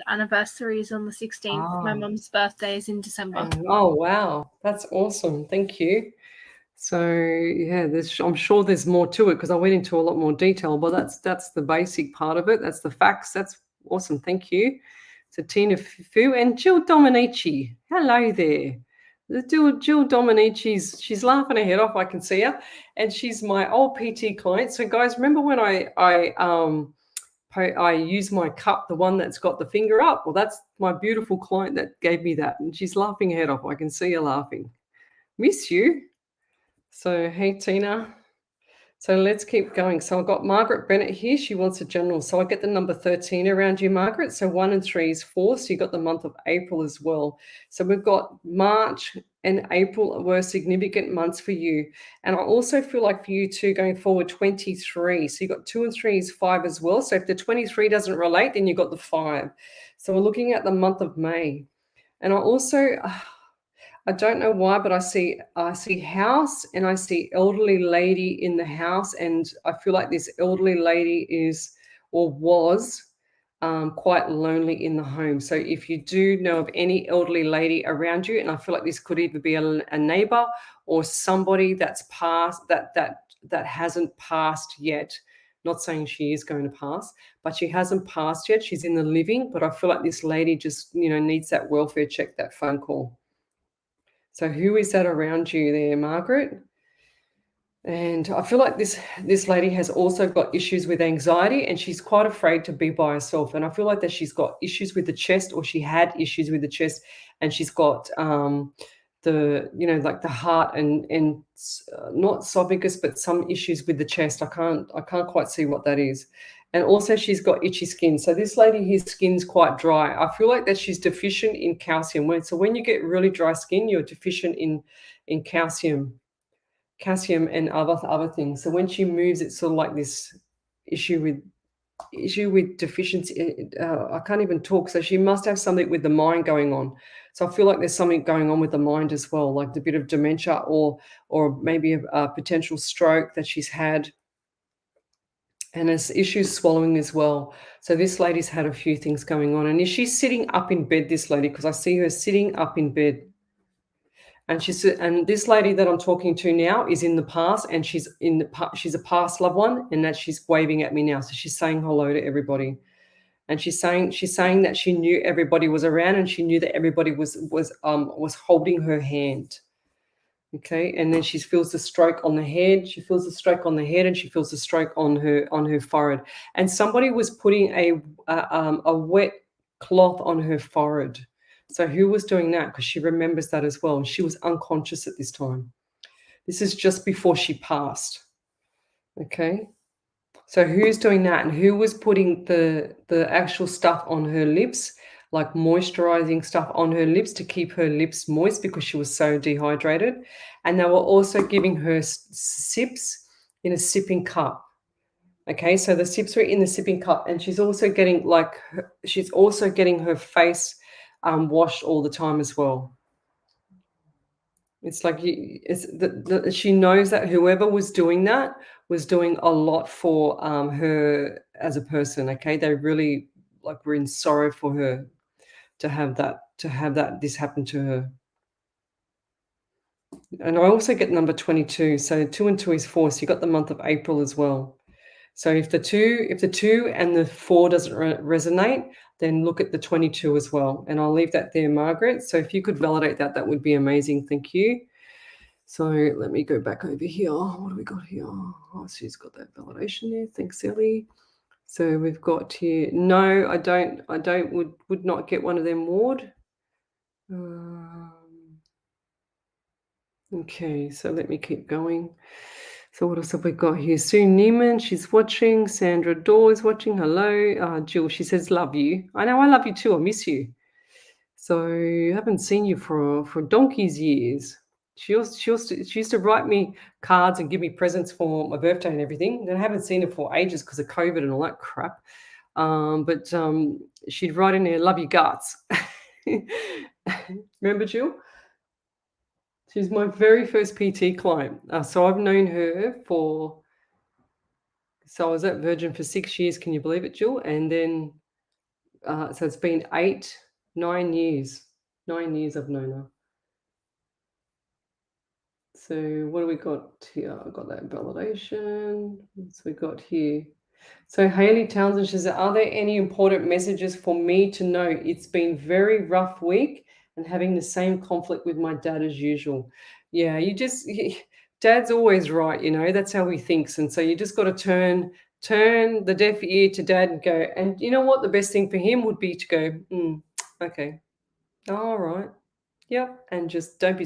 anniversary is on the 16th. My mum's birthday is in December. Oh wow, that's awesome. Thank you. So yeah, I'm sure there's more to it because I went into a lot more detail, but that's the basic part of it. That's the facts. That's awesome. Thank you. So Tina Fu and Jill Dominici. Hello there. Jill Dominici's, she's laughing her head off. I can see her, and she's my old PT client. So guys, remember when I use my cup, the one that's got the finger up? Well, that's my beautiful client that gave me that, and she's laughing her head off. I can see her laughing. Miss you. So hey Tina. So let's keep going. So I've got Margaret Bennett here. She wants a general. So I get the number 13 around you, Margaret. So 1 and 3 is 4. So you got the month of April as well. So we've got March and April were significant months for you. And I also feel like for you too, going forward, 23. So you got 2 and 3 is 5 as well. So if the 23 doesn't relate, then you got the 5. So we're looking at the month of May. And I also... I don't know why, but I see house and I see elderly lady in the house, and I feel like this elderly lady is or was quite lonely in the home. So if you do know of any elderly lady around you, and I feel like this could either be a neighbor or somebody that's passed that hasn't passed yet. Not saying she is going to pass, but she hasn't passed yet. She's in the living, but I feel like this lady just needs that welfare check, that phone call. So who is that around you there, Margaret? And I feel like this lady has also got issues with anxiety, and she's quite afraid to be by herself. And I feel like that she's got issues with the chest, or she had issues with the chest, and she's got the like the heart and not esophagus, but some issues with the chest. I can't quite see what that is. And also she's got itchy skin. So this lady, his skin's quite dry. I feel like that she's deficient in calcium. So when you get really dry skin, you're deficient in calcium and other things. So when she moves, it's sort of like this issue with deficiency. I can't even talk. So she must have something with the mind going on. So I feel like there's something going on with the mind as well, like a bit of dementia or maybe a potential stroke that she's had. And there's issues swallowing as well. So this lady's had a few things going on. And is she sitting up in bed, this lady? Because I see her sitting up in bed. And this lady that I'm talking to now is in the past, and she's a past loved one, and that she's waving at me now. So she's saying hello to everybody, and she's saying that she knew everybody was around, and she knew that everybody was holding her hand. Okay, and then she feels the stroke on the head. She feels the stroke on the head, and she feels the stroke on her forehead. And somebody was putting a wet cloth on her forehead. So who was doing that? Because she remembers that as well. And she was unconscious at this time. This is just before she passed. Okay. So who's doing that? And who was putting the actual stuff on her lips, like moisturizing stuff on her lips to keep her lips moist because she was so dehydrated? And they were also giving her sips in a sipping cup. Okay, so the sips were in the sipping cup, and she's also getting her face washed all the time as well. It's like she knows that whoever was doing that was doing a lot for her as a person. Okay, they really were in sorrow for her to have this happen to her. And I also get number 22. So 2 and 2 is 4. So you got the month of April as well. So if the 2 and the 4 doesn't resonate, then look at the 22 as well. And I'll leave that there, Margaret. So if you could validate that, that would be amazing. Thank you. So let me go back over here. What do we got here? Oh, she's got that validation there. Thanks, Ellie. So we've got here. No, I don't. Would not get one of them, Ward. Okay, so let me keep going. So what else have we got here? Sue Neiman, she's watching. Sandra Daw is watching. Hello. Jill, she says, love you. I know I love you too. I miss you. So I haven't seen you for donkey's years. She used to write me cards and give me presents for my birthday and everything. And I haven't seen her for ages because of COVID and all that crap. But she'd write in there, love you guts. Remember, Jill? She's my very first PT client. So I've known her so I was at Virgin for 6 years. Can you believe it, Jill? And then, so it's been 9 years. 9 years I've known her. So what do we got here? I've got that validation. So we got here. So Haley Townsend, she says, are there any important messages for me to know? It's been very rough week and having the same conflict with my dad as usual. Yeah, dad's always right, that's how he thinks. And so you just got to turn the deaf ear to dad and go, and you know what? The best thing for him would be to go, okay, all right. Yep, and just don't be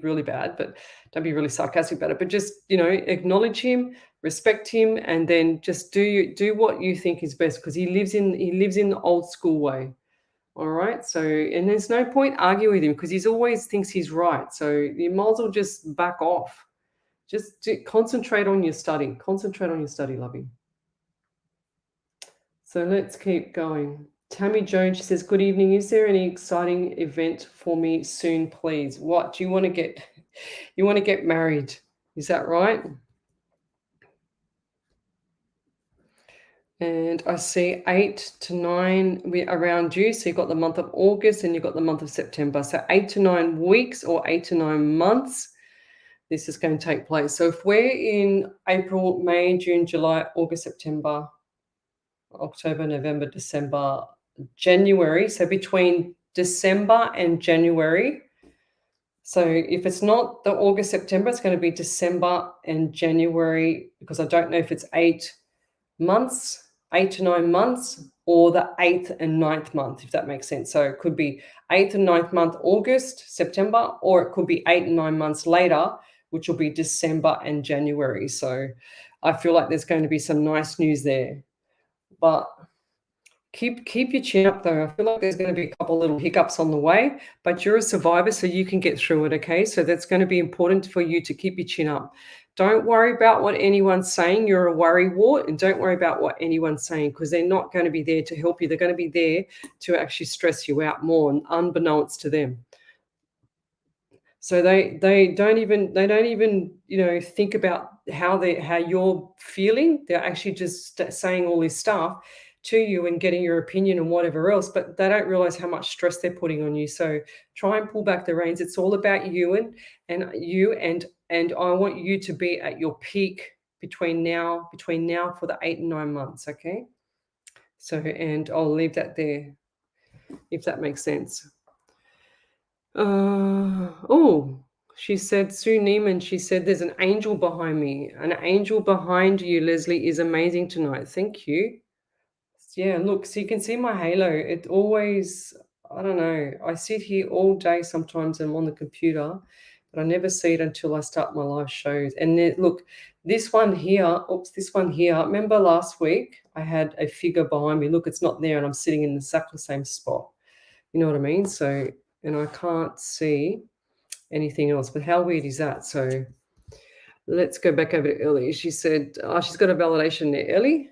really bad, but don't be really sarcastic about it. But just acknowledge him, respect him, and then just do what you think is best because he lives in the old school way. All right. So and there's no point arguing with him because he's always thinks he's right. So you might as well just back off. Just concentrate on your study. Concentrate on your study, lovey. So let's keep going. Tammy Jones, she says, good evening. Is there any exciting event for me soon, please? What do you want to get? You want to get married? Is that right? And I see 8 to 9 around you. So you've got the month of August and you've got the month of September. So 8 to 9 weeks or 8 to 9 months, this is going to take place. So if we're in April, May, June, July, August, September, October, November, December, January. So between December and January, So if it's not the August, September, it's going to be December and January, because I don't know if it's 8 to 9 months, or the 8th and 9th month, if that makes sense. So it could be 8th and 9th month, August, September, or it could be 8 and 9 months later, which will be December and January. So I feel like there's going to be some nice news there. But keep your chin up, though. I feel like there's going to be a couple little hiccups on the way, but you're a survivor, so you can get through it, okay? So that's going to be important for you to keep your chin up. Don't worry about what anyone's saying. You're a worrywart, and don't worry about what anyone's saying, because they're not going to be there to help you. They're going to be there to actually stress you out more, unbeknownst to them. So they don't even think about how you're feeling. They're actually just saying all this stuff to you and getting your opinion and whatever else, but they don't realize how much stress they're putting on you. So try and pull back the reins. It's all about you and I want you to be at your peak between now for the 8 and 9 months, okay? So, and I'll leave that there, if that makes sense. She said, Sue Neiman, she said, there's an angel behind me. An angel behind you, Lesley, is amazing tonight. Thank you. Yeah, look, so you can see my halo. It always, I don't know, I sit here all day sometimes and I'm on the computer, but I never see it until I start my live shows. And look, this one here, remember last week I had a figure behind me. Look, it's not there and I'm sitting in exactly the same spot. You know what I mean? So, and I can't see anything else, but how weird is that? So let's go back over to Ellie. She said, she's got a validation there. Ellie?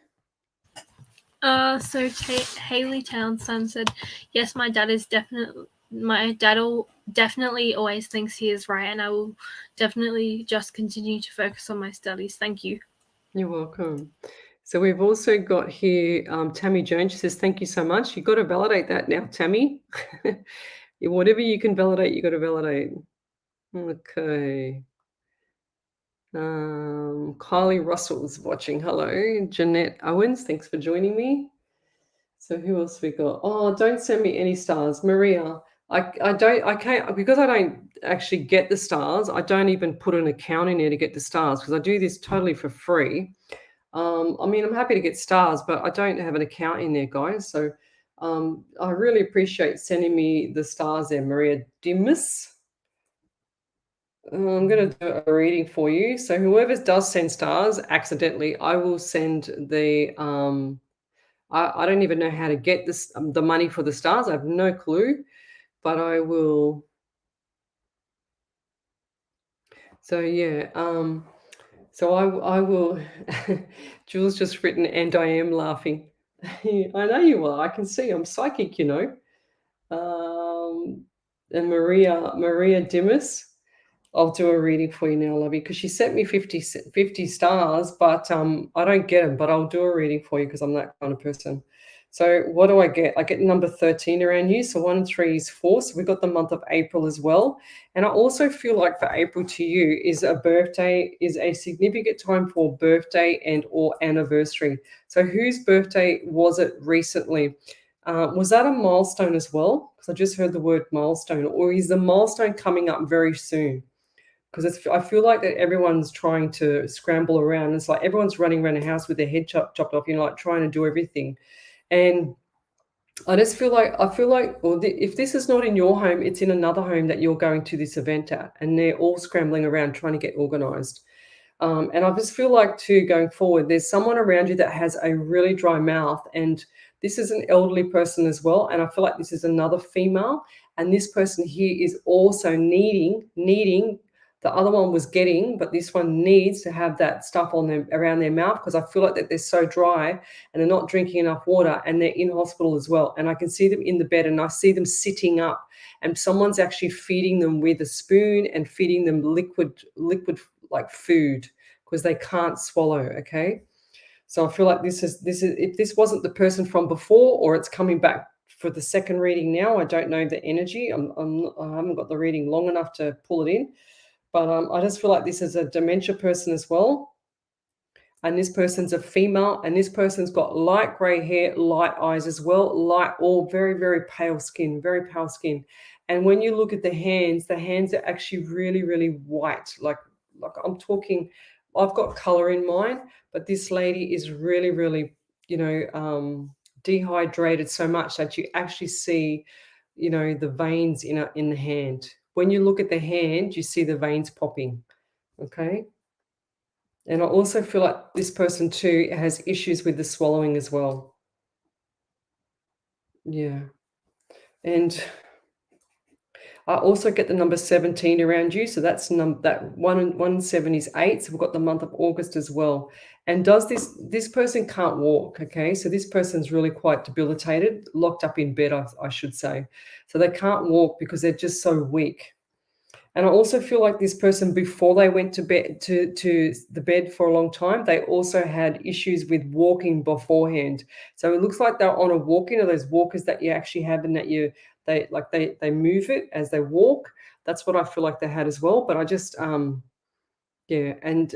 So Haley Townsend said, yes, my dad definitely always thinks he is right, and I will definitely just continue to focus on my studies. Thank you. You're welcome. So we've also got here Tammy Jones. She says, thank you so much. You've got to validate that now, Tammy. Whatever you can validate, you've got to validate. Okay. Kylie Russell's watching. Hello. Jeanette Owens, thanks for joining me. So who else we got? Oh, don't send me any stars. Maria, I can't, because I don't actually get the stars. I don't even put an account in there to get the stars, because I do this totally for free. I mean, I'm happy to get stars, but I don't have an account in there, guys. So I really appreciate sending me the stars there, Maria Dimas. I'm going to do a reading for you. So whoever does send stars accidentally, I will send the I don't even know how to get this the money for the stars. I have no clue, but I will. So yeah, so I will. Jules just written, and I am laughing. I know you are. I can see. I'm psychic, you know. And Maria Dimas, I'll do a reading for you now, lovey, because she sent me 50 stars, but I don't get them, but I'll do a reading for you because I'm that kind of person. So what do I get? I get number 13 around you. So 1 and 3 is 4. So we've got the month of April as well. And I also feel like for April to you is a significant time for birthday and or anniversary. So whose birthday was it recently? Was that a milestone as well? Because I just heard the word milestone. Or is the milestone coming up very soon? Because I feel like that everyone's trying to scramble around. It's like everyone's running around a house with their head chopped off, like trying to do everything. And I just feel like, if this is not in your home, it's in another home that you're going to this event at, and they're all scrambling around trying to get organized. And I just feel like too, going forward, there's someone around you that has a really dry mouth, and this is an elderly person as well. And I feel like this is another female, and this person here is also needing. The other one was getting, but this one needs to have that stuff on them around their mouth, because I feel like that they're so dry and they're not drinking enough water, and they're in hospital as well. And I can see them in the bed, and I see them sitting up, and someone's actually feeding them with a spoon and feeding them liquid like food, because they can't swallow. Okay. So I feel like this is if this wasn't the person from before, or it's coming back for the second reading now, I don't know the energy. I haven't got the reading long enough to pull it in. But I just feel like this is a dementia person as well. and this person's a female, and this person's got light gray hair, light eyes as well, light, all very, very pale skin, very pale skin. And when you look at the hands are actually really, really white. Like I'm talking, I've got color in mine, but this lady is really, really, dehydrated so much that you actually see, the veins in the hand. When you look at the hand, you see the veins popping. Okay. And I also feel like this person too has issues with the swallowing as well. Yeah. And I also get the number 17 around you. So that's that 1 is 8. So we've got the month of August as well. And does this person can't walk, okay? So this person's really quite debilitated, locked up in bed, I should say. So they can't walk because they're just so weak. And I also feel like this person, before they went to bed to the bed for a long time, they also had issues with walking beforehand. So it looks like they're on a walk, those walkers that you actually have, and that they move it as they walk. That's what I feel like they had as well. But I just yeah, and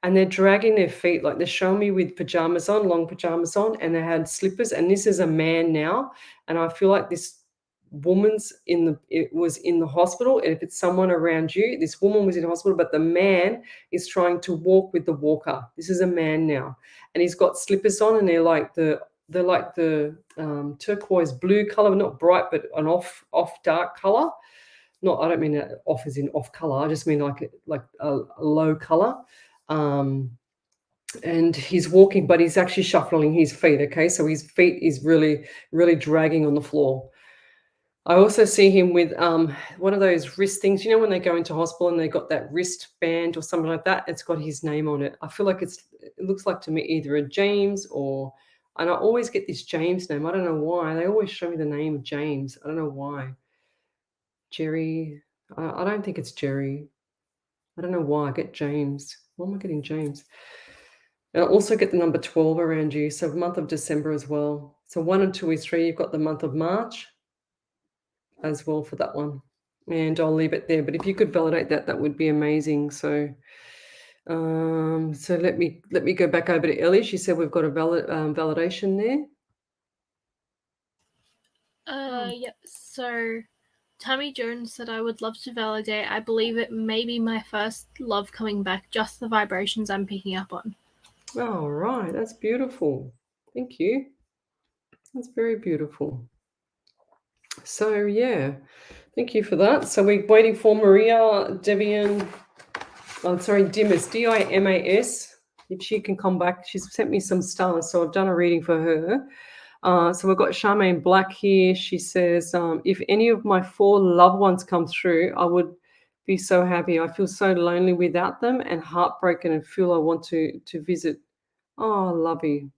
they're dragging their feet, like they're showing me with pajamas on, long pajamas on, and they had slippers. And this is a man now, and I feel like this it was in the hospital. And if it's someone around you, this woman was in hospital, but the man is trying to walk with the walker. This is a man now, and he's got slippers on, and they're like the turquoise blue color, not bright, but an off dark color. Not, I don't mean off as in off color. I just mean like a low color. And he's walking, but he's actually shuffling his feet. Okay, so his feet is really, really dragging on the floor. I also see him with one of those wrist things. You know when they go into hospital and they got that wristband or something like that? It's got his name on it. I feel like it looks like to me either a James and I always get this James name. I don't know why. They always show me the name James. I don't know why. Jerry. I don't think it's Jerry. I don't know why I get James. Why am I getting James? And I also get the number 12 around you. So month of December as well. So 1 and 2 is 3. You've got the month of March as well for that one. And I'll leave it there. But if you could validate that, that would be amazing. So let me go back over to Ellie. She said we've got a validation there. Yep. So Tammy Jones said, I would love to validate. I believe it may be my first love coming back, just the vibrations I'm picking up on. Oh, right. That's beautiful. Thank you. That's very beautiful. So, yeah, thank you for that. So we're waiting for Maria Dimas, Dimas, if she can come back. She's sent me some stars, so I've done a reading for her. So we've got Charmaine Black here. She says, if any of my 4 loved ones come through, I would be so happy. I feel so lonely without them and heartbroken and feel I want to visit. Oh, lovey.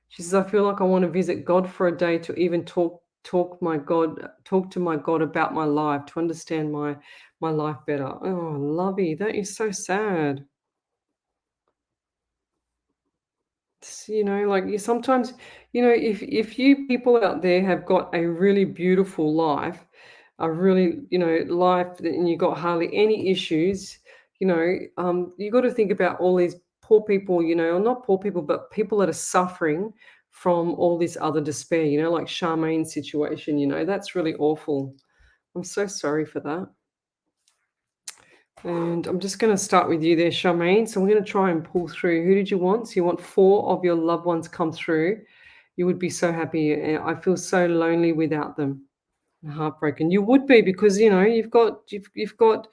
She says, I feel like I want to visit God for a day to even talk to my God about my life, to understand my life better. Oh, lovey, that is so sad. Like sometimes, if you people out there have got a really beautiful life, a really, life and you got hardly any issues, you got to think about all these poor people, or not poor people, but people that are suffering from all this other despair, like Charmaine's situation, that's really awful. I'm so sorry for that. And I'm just going to start with you there, Charmaine. So we're going to try and pull through. Who did you want? So you want 4 of your loved ones come through. You would be so happy. I feel so lonely without them. Heartbroken. You would be, because you've got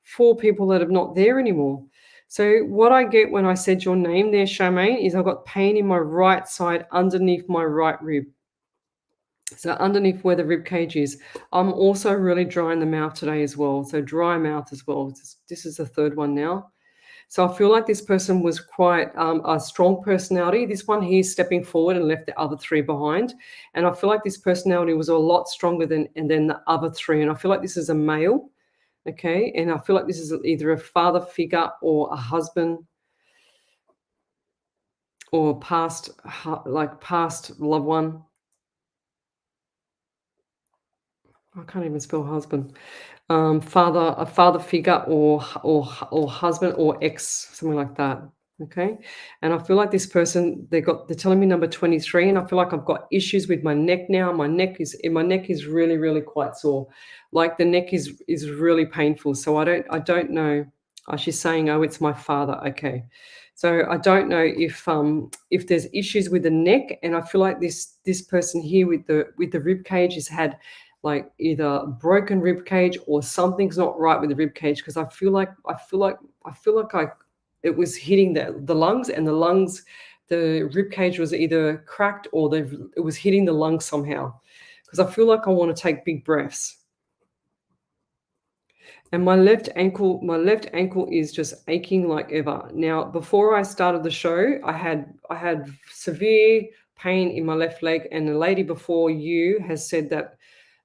4 people that are not there anymore. So what I get when I said your name there, Charmaine, is I've got pain in my right side underneath my right rib. So underneath where the rib cage is. I'm also really dry in the mouth today as well. So dry mouth as well. This is the 3rd one now. So I feel like this person was quite a strong personality. This one here is stepping forward and left the other 3 behind. And I feel like this personality was a lot stronger than the other 3. And I feel like this is a male. Okay. And I feel like this is either a father figure or a husband or past loved one. I can't even spell husband. A father figure or husband or ex, something like that. Okay. And I feel like this person, they're telling me number 23, and I feel like I've got issues with my neck now. My neck is really, really quite sore. Like the neck is really painful. So I don't know. Oh, she's saying, oh, it's my father. Okay. So I don't know if there's issues with the neck, and I feel like this person here with the rib cage has had like either broken rib cage or something's not right with the rib cage, because I feel like it was hitting the lungs, and the rib cage was either cracked or it was hitting the lungs somehow, because I feel like I want to take big breaths. And my left ankle is just aching like ever. Now, before I started the show, I had severe pain in my left leg, and the lady before you has said that,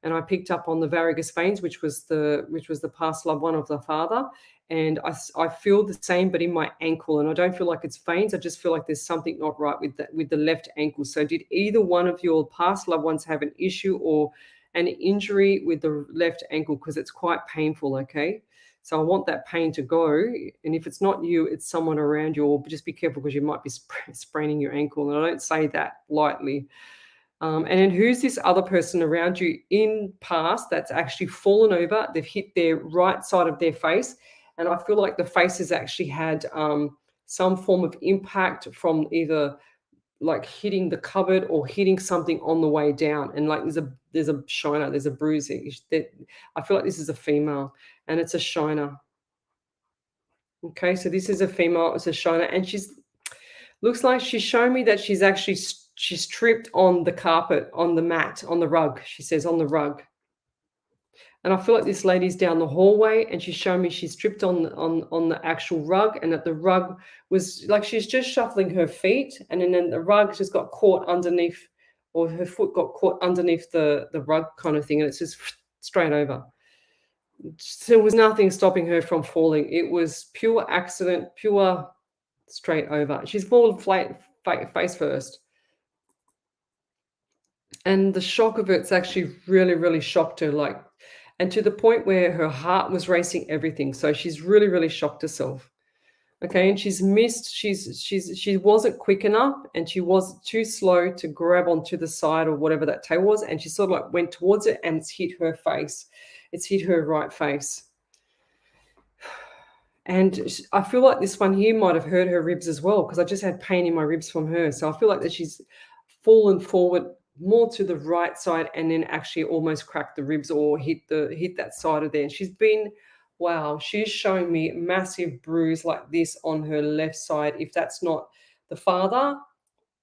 and I picked up on the varicose veins, which was the past loved one of the father. And I feel the same, but in my ankle, and I don't feel like it's veins. I just feel like there's something not right with the left ankle. So did either one of your past loved ones have an issue or an injury with the left ankle? Because it's quite painful, okay? So I want that pain to go. And if it's not you, it's someone around you, or just be careful because you might be spraining your ankle. And I don't say that lightly. And then who's this other person around you in past that's actually fallen over? They've hit their right side of their face. And I feel like the face has actually had some form of impact from either like hitting the cupboard or hitting something on the way down. And like there's a shiner, there's a bruising. I feel like this is a female, and it's a shiner. Okay, so this is a female, it's a shiner, and looks like she's showing me that she's tripped on the carpet, on the mat, on the rug. She says on the rug. And I feel like this lady's down the hallway, and she's showing me she's tripped on the actual rug, and that the rug was like she's just shuffling her feet, and then the rug just got caught underneath, or her foot got caught underneath the rug kind of thing, and it's just straight over. So there was nothing stopping her from falling. It was pure accident, pure straight over. She's fallen flat, face first. And the shock of it's actually really, really shocked her, like, and to the point where her heart was racing, everything. So she's really, really shocked herself. Okay, and she wasn't quick enough, and she was too slow to grab onto the side or whatever that tail was, and she sort of like went towards it, and it's hit her face. It's hit her right face. And I feel like this one here might have hurt her ribs as well, because I just had pain in my ribs from her. So I feel like that she's fallen forward more to the right side, and then actually almost cracked the ribs or hit that side of there. And she's showing me a massive bruise like this on her left side. If that's not the father,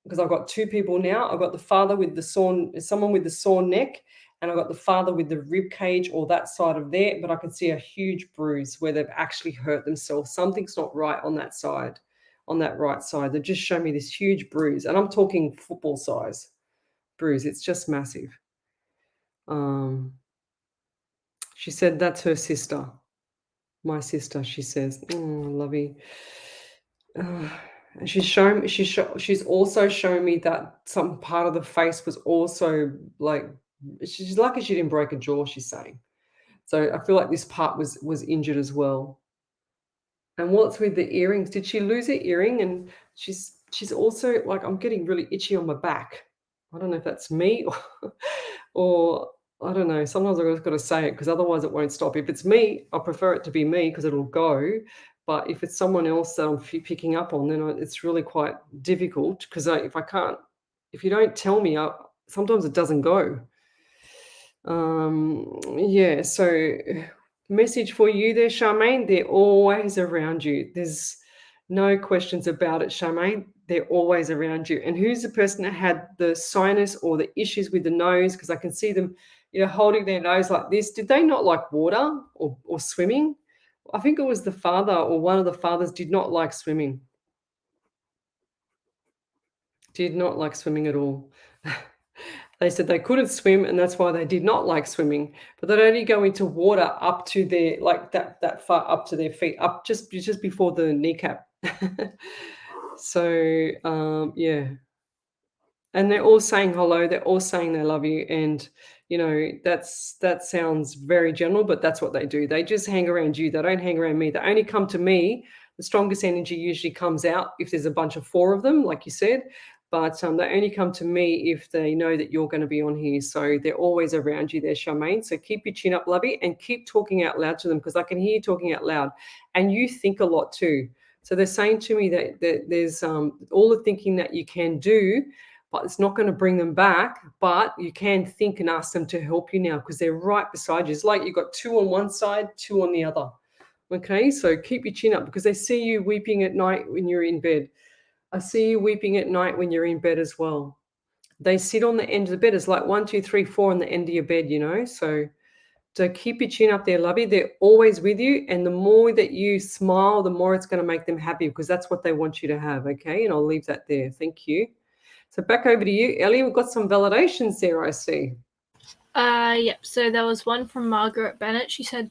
because I've got two people now. I've got the father with someone with the sore neck, and I've got the father with the rib cage or that side of there, but I can see a huge bruise where they've actually hurt themselves. Something's not right on that side, on that right side. They've just shown me this huge bruise, and I'm talking football size bruise. It's just massive. She said that's her sister. My sister, she says. Oh, lovey. And she's also shown me that some part of the face was also like, she's lucky she didn't break a jaw, she's saying. So I feel like this part was injured as well. And what's with the earrings? Did she lose her earring? And she's also like, I'm getting really itchy on my back. I don't know if that's me or I don't know. Sometimes I've just got to say it, because otherwise it won't stop. If it's me, I prefer it to be me because it'll go. But if it's someone else that I'm picking up on, then it's really quite difficult, because if you don't tell me, sometimes it doesn't go. Yeah, so message for you there, Charmaine. They're always around you. There's no questions about it, Charmaine. They're always around you. And who's the person that had the sinus or the issues with the nose? Because I can see them, holding their nose like this. Did they not like water or swimming? I think it was the father, or one of the fathers did not like swimming. Did not like swimming at all. They said they couldn't swim, and that's why they did not like swimming. But they'd only go into water up to their, like that far up to their feet, up just before the kneecap. So yeah. And they're all saying hello. They're all saying they love you, and that sounds very general, but that's what they do. They just hang around you. They don't hang around me. They only come to me The strongest energy usually comes out if there's a bunch of 4 of them, like you said, but they only come to me if they know that you're going to be on here. So they're always around you there, Charmaine. So keep your chin up, lovey, and keep talking out loud to them, because I can hear you talking out loud. And you think a lot too. So they're saying to me that there's all the thinking that you can do, but it's not going to bring them back. But you can think and ask them to help you now, because they're right beside you. It's like you've got 2 on one side, 2 on the other. Okay, so keep your chin up, because they see you weeping at night when you're in bed. I see you weeping at night when you're in bed as well. They sit on the end of the bed. It's like 1, 2, 3, 4 on the end of your bed, So keep your chin up there, lovey. They're always with you. And the more that you smile, the more it's going to make them happy, because that's what they want you to have. Okay, and I'll leave that there. Thank you. So back over to you, Ellie. We've got some validations there, I see. Yep. So there was one from Margaret Bennett. She said,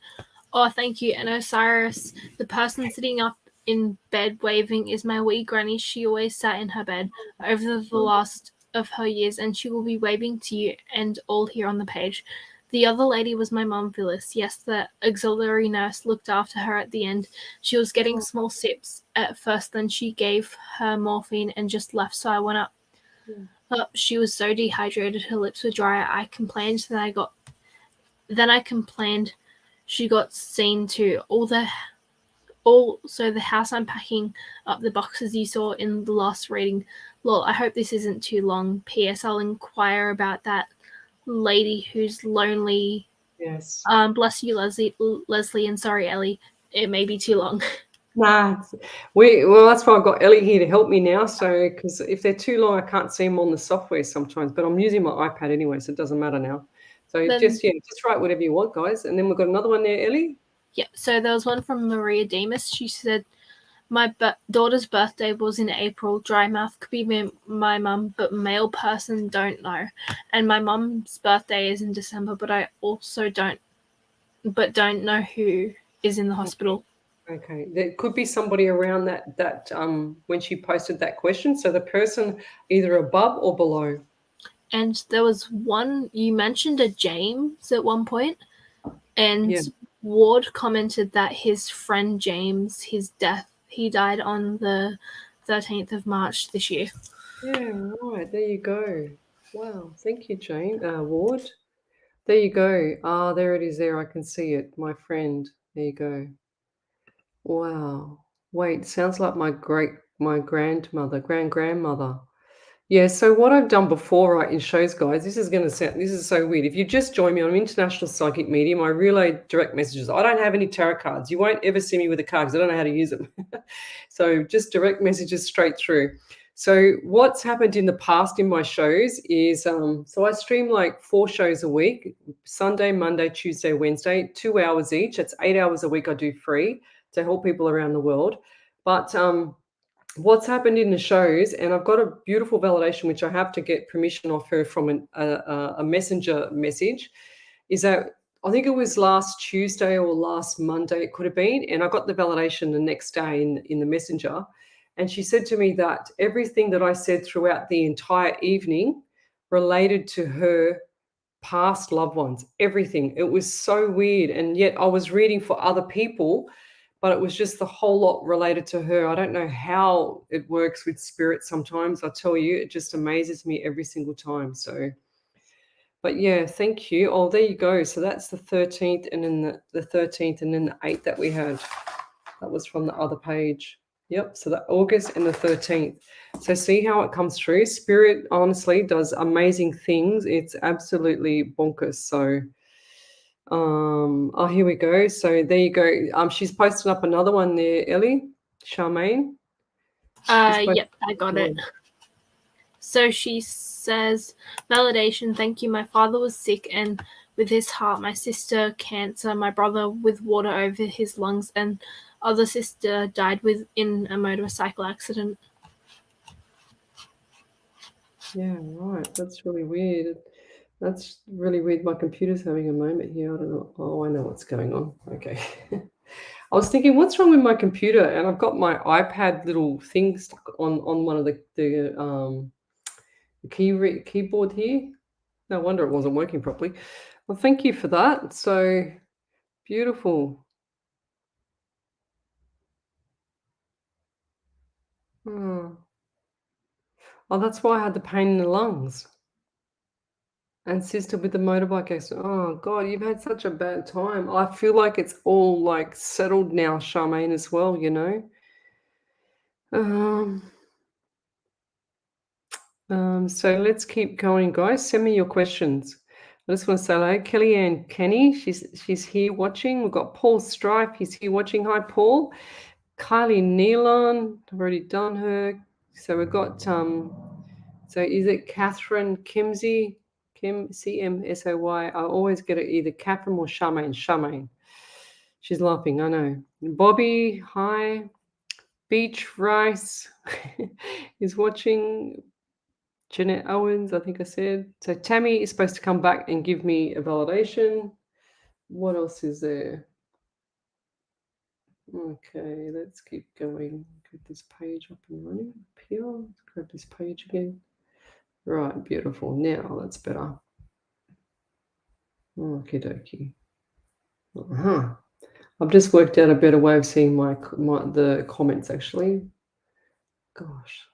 "Oh, thank you." And Osiris, the person sitting up in bed waving is my wee granny. She always sat in her bed over the last of her years, and she will be waving to you and all here on the page. The other lady was my mum, Phyllis. Yes, the auxiliary nurse looked after her at the end. She was getting small sips at first, then she gave her morphine and just left, so I went up. She was so dehydrated, her lips were dry. I complained that I complained she got seen to. So the house I'm packing up the boxes you saw in the last reading. Lol, I hope this isn't too long. P.S. I'll inquire about that lady who's lonely. Yes. Bless you, Leslie, and sorry, Ellie. It may be too long. Nah, well, that's why I've got Ellie here to help me now. So, because if they're too long, I can't see them on the software sometimes. But I'm using my iPad anyway, so it doesn't matter now. So just write whatever you want, guys. And then we've got another one there, Ellie. Yeah. So there was one from Maria Demas. She said, "My daughter's birthday was in April. Dry mouth could be my mum, but male person don't know. And my mum's birthday is in December, but I also don't know who is in the hospital." Okay, there could be somebody around that when she posted that question. So the person either above or below. And there was one, you mentioned a James at one point, and Ward commented that his friend James, he died on the 13th of March this year. Yeah, right. There you go. Wow. Thank you, Jane. Ward. There you go. Ah, there it is there. I can see it. My friend. There you go. Wow. Wait, sounds like my grandmother. Yeah, so what I've done before, right, in shows, guys, this is so weird. If you just join me, I'm an international psychic medium. I relay direct messages. I don't have any tarot cards. You won't ever see me with a card because I don't know how to use them. So just direct messages straight through. So what's happened in the past in my shows is, so I stream like 4 shows a week, Sunday, Monday, Tuesday, Wednesday, 2 hours each. That's 8 hours a week I do free to help people around the world. But what's happened in the shows, and I've got a beautiful validation, which I have to get permission off her from a messenger message, is that I think it was last Tuesday or last Monday, it could have been, and I got the validation the next day in the messenger. And she said to me that everything that I said throughout the entire evening related to her past loved ones, everything. It was so weird. And yet I was reading for other people, but it was just the whole lot related to her. I don't know how it works with spirit sometimes. I tell you, it just amazes me every single time. So, but yeah, thank you. Oh, there you go. So that's the 13th and then the 13th and then the 8th that we had. That was from the other page. Yep, so the August and the 13th. So see how it comes through. Spirit honestly does amazing things. It's absolutely bonkers. So oh, here we go. So there you go. She's posted up another one there, Ellie, Charmaine. Yep, I got it. So she says, "Validation, thank you. My father was sick and with his heart, my sister cancer, my brother with water over his lungs, and other sister died in a motorcycle accident." Yeah, right. That's really weird. That's really weird. My computer's having a moment here. I don't know. Oh, I know what's going on. Okay. I was thinking, what's wrong with my computer? And I've got my iPad little thing stuck on one of the keyboard here. No wonder it wasn't working properly. Well, thank you for that. So beautiful. Oh, that's why I had the pain in the lungs. And sister with the motorbike accident. Oh God, you've had such a bad time. I feel like it's all like settled now, Charmaine, as well, you know. Um, so let's keep going, guys. Send me your questions. I just want to say hello, Kellyanne Kenny. She's here watching. We've got Paul Stripe. He's here watching. Hi, Paul. Kylie Nealon. I've already done her. So we've got so is it Catherine Kimsey? Kim CMSOY. I always get it either Catherine or Charmaine. Charmaine. She's laughing, I know. Bobby, hi. Beach Rice is watching. Jeanette Owens, I think I said. So Tammy is supposed to come back and give me a validation. What else is there? Okay, let's keep going. Get this page up and running. Up here. Let's grab this page again. Right, beautiful. Now that's better. Okie dokie. I've just worked out a better way of seeing the comments actually. Gosh.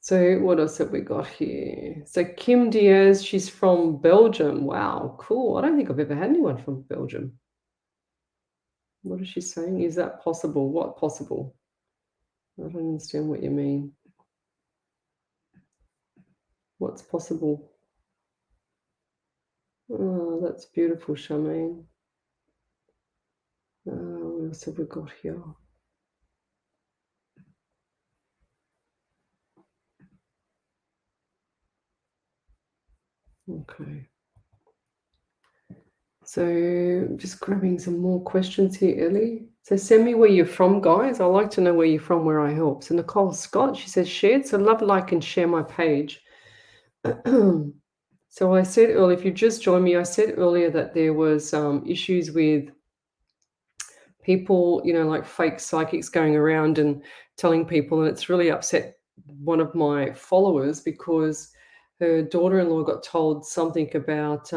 So what else have we got here? So Kim Diaz, she's from Belgium. Wow, cool. I don't think I've ever had anyone from Belgium. What is she saying? Is that possible? What possible? I don't understand what you mean. What's possible? Oh, that's beautiful, Charmaine. What else have we got here? Okay. So just grabbing some more questions here, Ellie. So send me where you're from, guys. I like to know where you're from, where I help. So Nicole Scott, she says, shared. So love, like, and share my page. So I said earlier, if you just joined me, I said earlier that there was issues with people, like fake psychics going around and telling people, and it's really upset one of my followers because her daughter-in-law got told something about,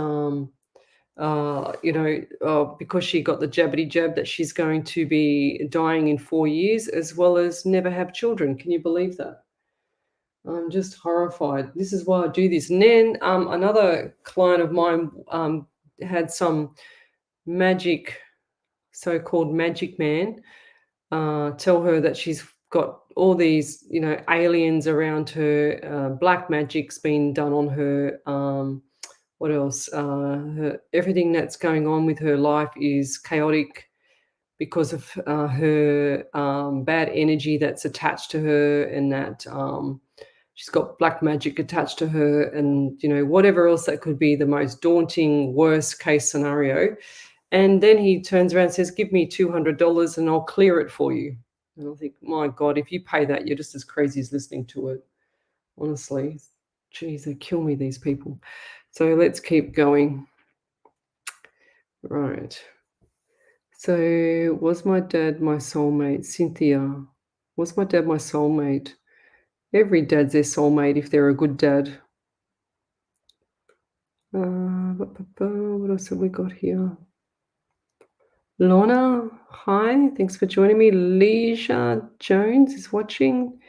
because she got the jabbity jab that she's going to be dying in 4 years as well as never have children. Can you believe that? I'm just horrified. This is why I do this. And then another client of mine had some magic, so-called magic man, tell her that she's got all these, aliens around her. Black magic's been done on her. What else? Everything that's going on with her life is chaotic because of her bad energy that's attached to her, and that she's got black magic attached to her, and whatever else that could be the most daunting, worst case scenario. And then he turns around and says, give me $200 and I'll clear it for you. And I think, my God, if you pay that, you're just as crazy as listening to it. Honestly, geez, they kill me, these people. So let's keep going. Right. So was my dad my soulmate? Cynthia, was my dad my soulmate? Every dad's their soulmate if they're a good dad. What else have we got here? Lorna, hi, thanks for joining me. Leisha Jones is watching.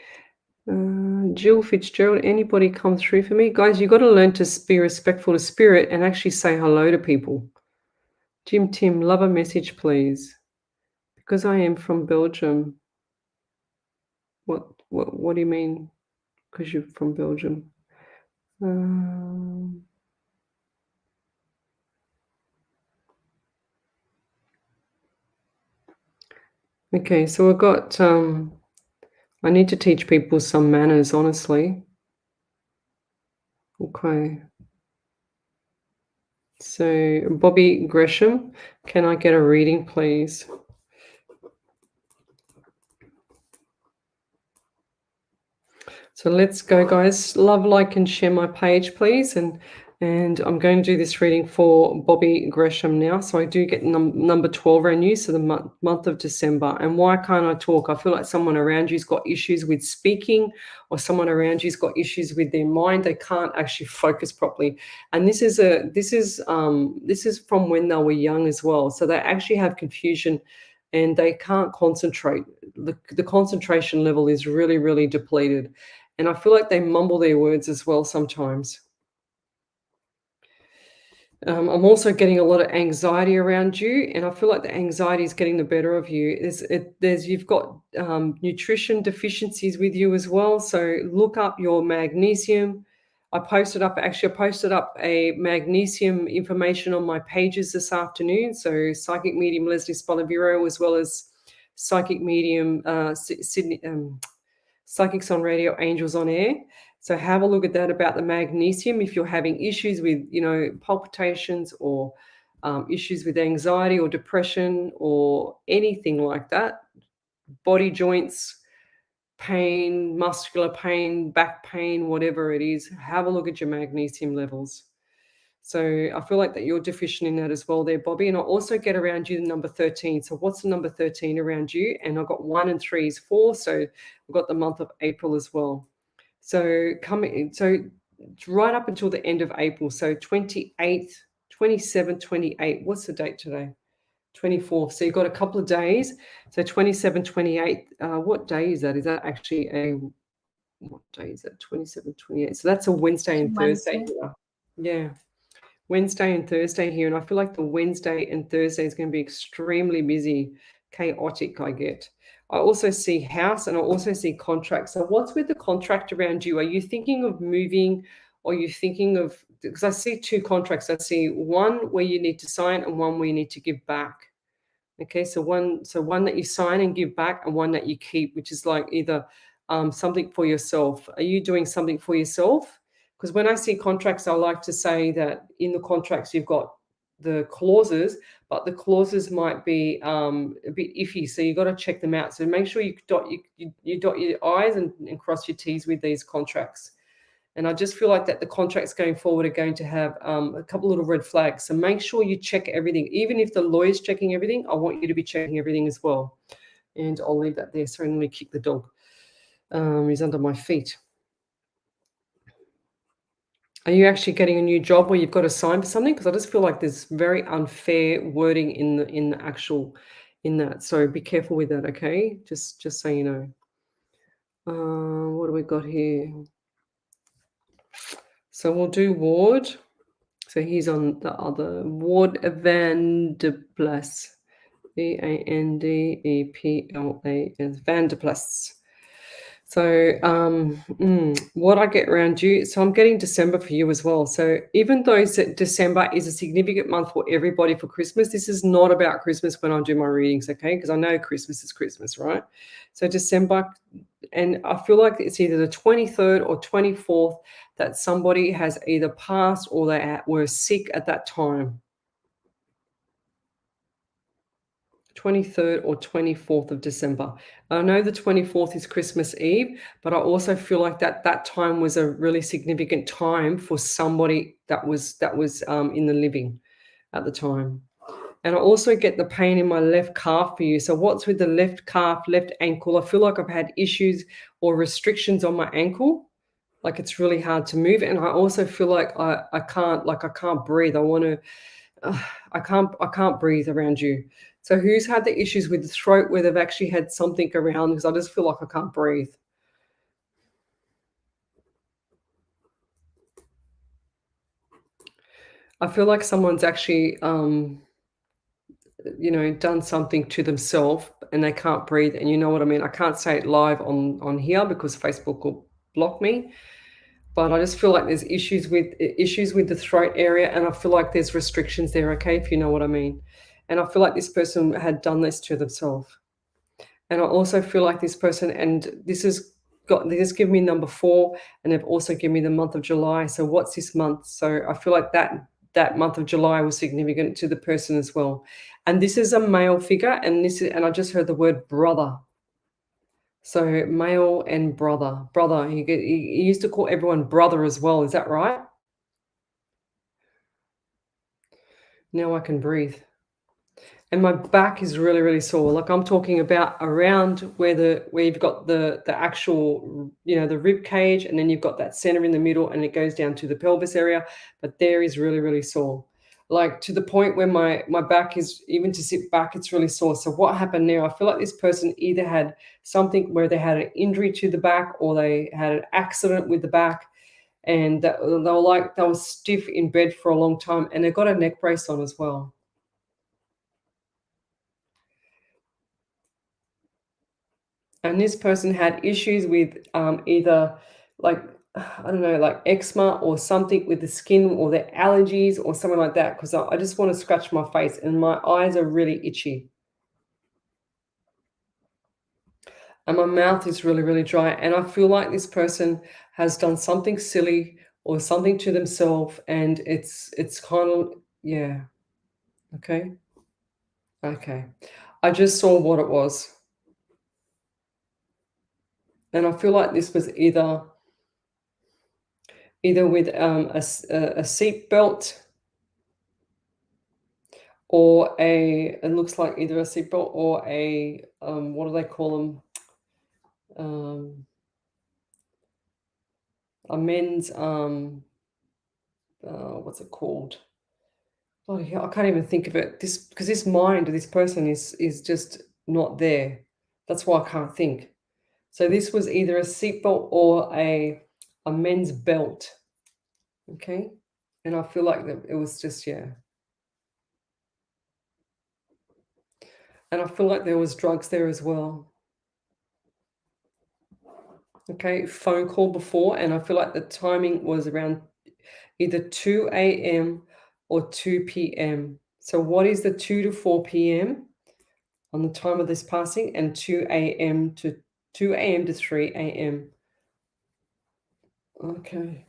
Jill Fitzgerald, anybody come through for me? Guys, you've got to learn to be respectful to spirit and actually say hello to people. Jim Tim, love a message, please. Because I am from Belgium. What do you mean? Because you're from Belgium. Okay, so I've got, I need to teach people some manners, honestly. Okay. So Bobby Gresham, can I get a reading, please? So let's go, guys. Love, like, and share my page, please. And I'm going to do this reading for Bobby Gresham now. So I do get number 12 around you, so the month of December. And why can't I talk? I feel like someone around you's got issues with speaking, or someone around you's got issues with their mind. They can't actually focus properly. And this is from when they were young as well. So they actually have confusion and they can't concentrate. The concentration level is really, really depleted. And I feel like they mumble their words as well sometimes. I'm also getting a lot of anxiety around you, and I feel like the anxiety is getting the better of you. You've got nutrition deficiencies with you as well. So look up your magnesium. I posted up a magnesium information on my pages this afternoon. So Psychic Medium Lesley Spaliviero, as well as Psychic Medium Sydney. Psychics on Radio, Angels on Air. So have a look at that about the magnesium. If you're having issues with, palpitations or issues with anxiety or depression or anything like that, body joints, pain, muscular pain, back pain, whatever it is, have a look at your magnesium levels. So I feel like that you're deficient in that as well there, Bobby. And I also get around you the number 13. So what's the number 13 around you? And I've got 1 and 3 is 4. So we've got the month of April as well. So right up until the end of April. So 28th, 27, 28. What's the date today? 24th. So you've got a couple of days. So 27, 28. What day is that? Is that actually what day is that? 27, 28. So that's a Wednesday and Thursday. Yeah. Wednesday and Thursday here, and I feel like the Wednesday and Thursday is going to be extremely busy, chaotic, I get. I also see house and I also see contract. So what's with the contract around you? Are you thinking of moving, or are you thinking of, because I see 2 contracts. I see one where you need to sign and one where you need to give back. Okay, so one that you sign and give back, and one that you keep, which is like either something for yourself. Are you doing something for yourself? Because when I see contracts, I like to say that in the contracts you've got the clauses, but the clauses might be a bit iffy, so you've got to check them out. So make sure you dot your I's and cross your T's with these contracts. And I just feel like that the contracts going forward are going to have a couple little red flags. So make sure you check everything. Even if the lawyer's checking everything, I want you to be checking everything as well. And I'll leave that there. Sorry, let me kick the dog. He's under my feet. Are you actually getting a new job where you've got to sign for something? Because I just feel like there's very unfair wording in that. So be careful with that, okay? Just so you know. What do we got here? So we'll do Ward. So he's on the other Ward Van de Plas. Vandeplas, Van de Plas. So what I get around you, so I'm getting December for you as well. So even though December is a significant month for everybody for Christmas, this is not about Christmas when I do my readings, okay? Because I know Christmas is Christmas, right? So December, and I feel like it's either the 23rd or 24th that somebody has either passed or they were sick at that time. 23rd or 24th of December. I know the 24th is Christmas Eve, but I also feel like that time was a really significant time for somebody that was in the living at the time. And I also get the pain in my left calf for you. So what's with the left calf, left ankle? I feel like I've had issues or restrictions on my ankle. Like it's really hard to move. And I also feel like I can't breathe. I can't breathe around you. So who's had the issues with the throat where they've actually had something around? Because I just feel like I can't breathe. I feel like someone's actually, done something to themselves and they can't breathe. And you know what I mean? I can't say it live on here because Facebook will block me. But I just feel like there's issues with the throat area, and I feel like there's restrictions there, okay, if you know what I mean. And I feel like this person had done this to themselves. And I also feel like this person, and this given me number 4, and they've also given me the month of July. So what's this month? So I feel like that month of July was significant to the person as well. And this is a male figure, and I just heard the word brother. So male and brother. He used to call everyone brother as well. Is that right? Now I can breathe. And my back is really, really sore. Like I'm talking about around where you've got the actual, the rib cage, and then you've got that center in the middle, and it goes down to the pelvis area. But there is really, really sore. like to the point where my back is, even to sit back, it's really sore. So what happened now? I feel like this person either had something where they had an injury to the back, or they had an accident with the back, and they were stiff in bed for a long time, and they got a neck brace on as well. And this person had issues with either, like, I don't know, like eczema or something with the skin, or their allergies or something like that, because I just want to scratch my face and my eyes are really itchy. And my mouth is really, really dry. And I feel like this person has done something silly or something to themselves, and it's kind of, yeah. Okay. Okay. I just saw what it was. And I feel like this was either with a seat belt, or it looks like either a seat belt or a, what do they call them? A men's, what's it called? Bloody hell, I can't even think of it. Because this mind of this person is just not there. That's why I can't think. So this was either a seatbelt or a men's belt. Okay. And I feel like that it was just, yeah. And I feel like there was drugs there as well. Okay, phone call before, and I feel like the timing was around either 2 a.m. or 2 p.m. So what is the 2 to 4 p.m. on the time of this passing, and 2 a.m. to 3 a.m.? Okay.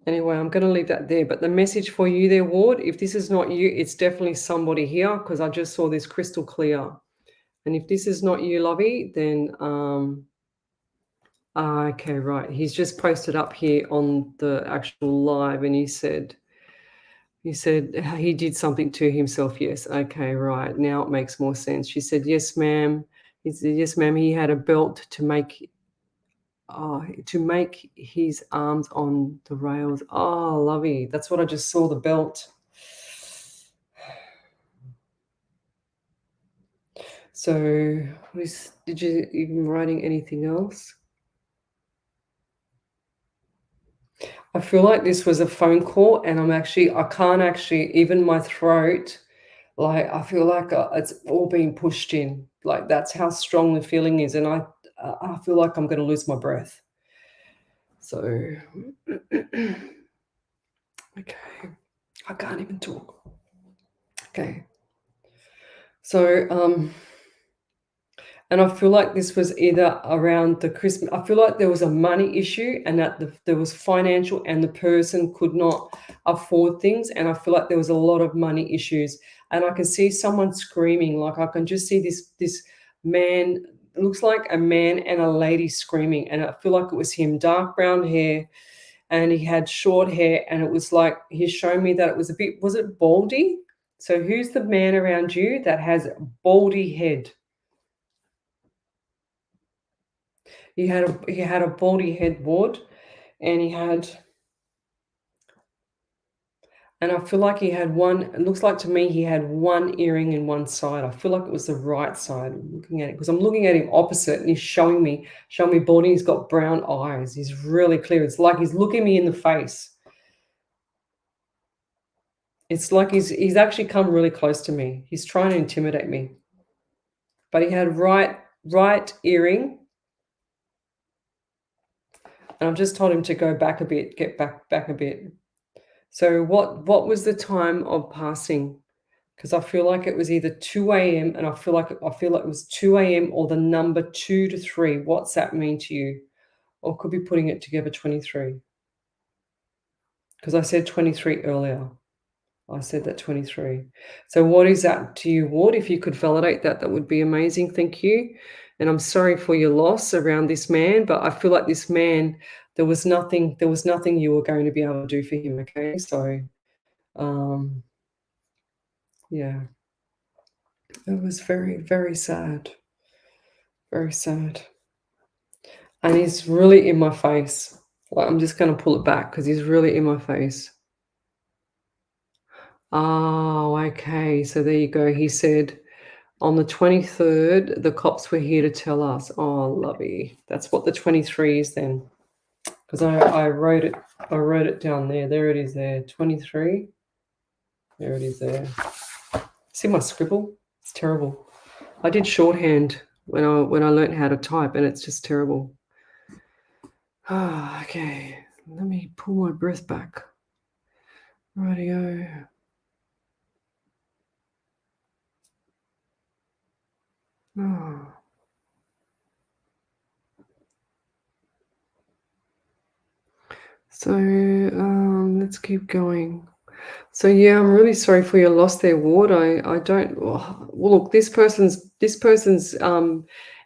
Anyway, I'm going to leave that there. But the message for you there, Ward, if this is not you, it's definitely somebody here, because I just saw this crystal clear. And if this is not you, Lovey, then okay, right. He's just posted up here on the actual live, and he said he did something to himself. Yes. Okay, right. Now it makes more sense. She said, yes, ma'am. He said, yes, ma'am. He had a belt to make his arms on the rails. Oh, Lovey. That's what I just saw, the belt. So did you even writing anything else? I feel like this was a phone call, and I can't actually, even my throat, like I feel like it's all being pushed in. Like that's how strong the feeling is, and I feel like I'm going to lose my breath. So, okay, I can't even talk. Okay, so and I feel like this was either around the Christmas. I feel like there was a money issue, and that there was financial, and the person could not afford things. And I feel like there was a lot of money issues. And I can see someone screaming. Like I can just see this man. It looks like a man and a lady screaming. And I feel like it was him, dark brown hair, and he had short hair. And it was like he's showing me that it was a bit. Was it baldy? So who's the man around you that has baldy head? He had a baldy head, Ward, and I feel like he had one. It looks like to me he had one earring in one side. I feel like it was the right side. I'm looking at it because I'm looking at him opposite, and he's showing me baldy. He's got brown eyes. He's really clear. It's like he's looking me in the face. It's like he's actually come really close to me. He's trying to intimidate me. But he had right earring. And I've just told him to go back a bit, get back a bit. So what was the time of passing? Because I feel like it was either 2 a.m. and I feel like it was 2 a.m. or the number 2 to 3. What's that mean to you? Or could be putting it together 23. Because I said 23 earlier. I said that 23. So what is that to you, Ward? If you could validate that, that would be amazing. Thank you. And I'm sorry for your loss around this man, but I feel like this man, there was nothing you were going to be able to do for him. Okay. So yeah. It was very, very sad. Very sad. And he's really in my face. Well, I'm just going to pull it back because he's really in my face. Oh, okay. So there you go. He said on the 23rd, the cops were here to tell us. Oh, lovey. That's what the 23 is then. Because I wrote it down there. There it is there. 23. There it is there. See my scribble? It's terrible. I did shorthand when I learned how to type, and it's just terrible. Ah, okay. Let me pull my breath back. Rightio. Oh. So let's keep going. So yeah, I'm really sorry for your loss there, Ward. I don't. Well, look, this person's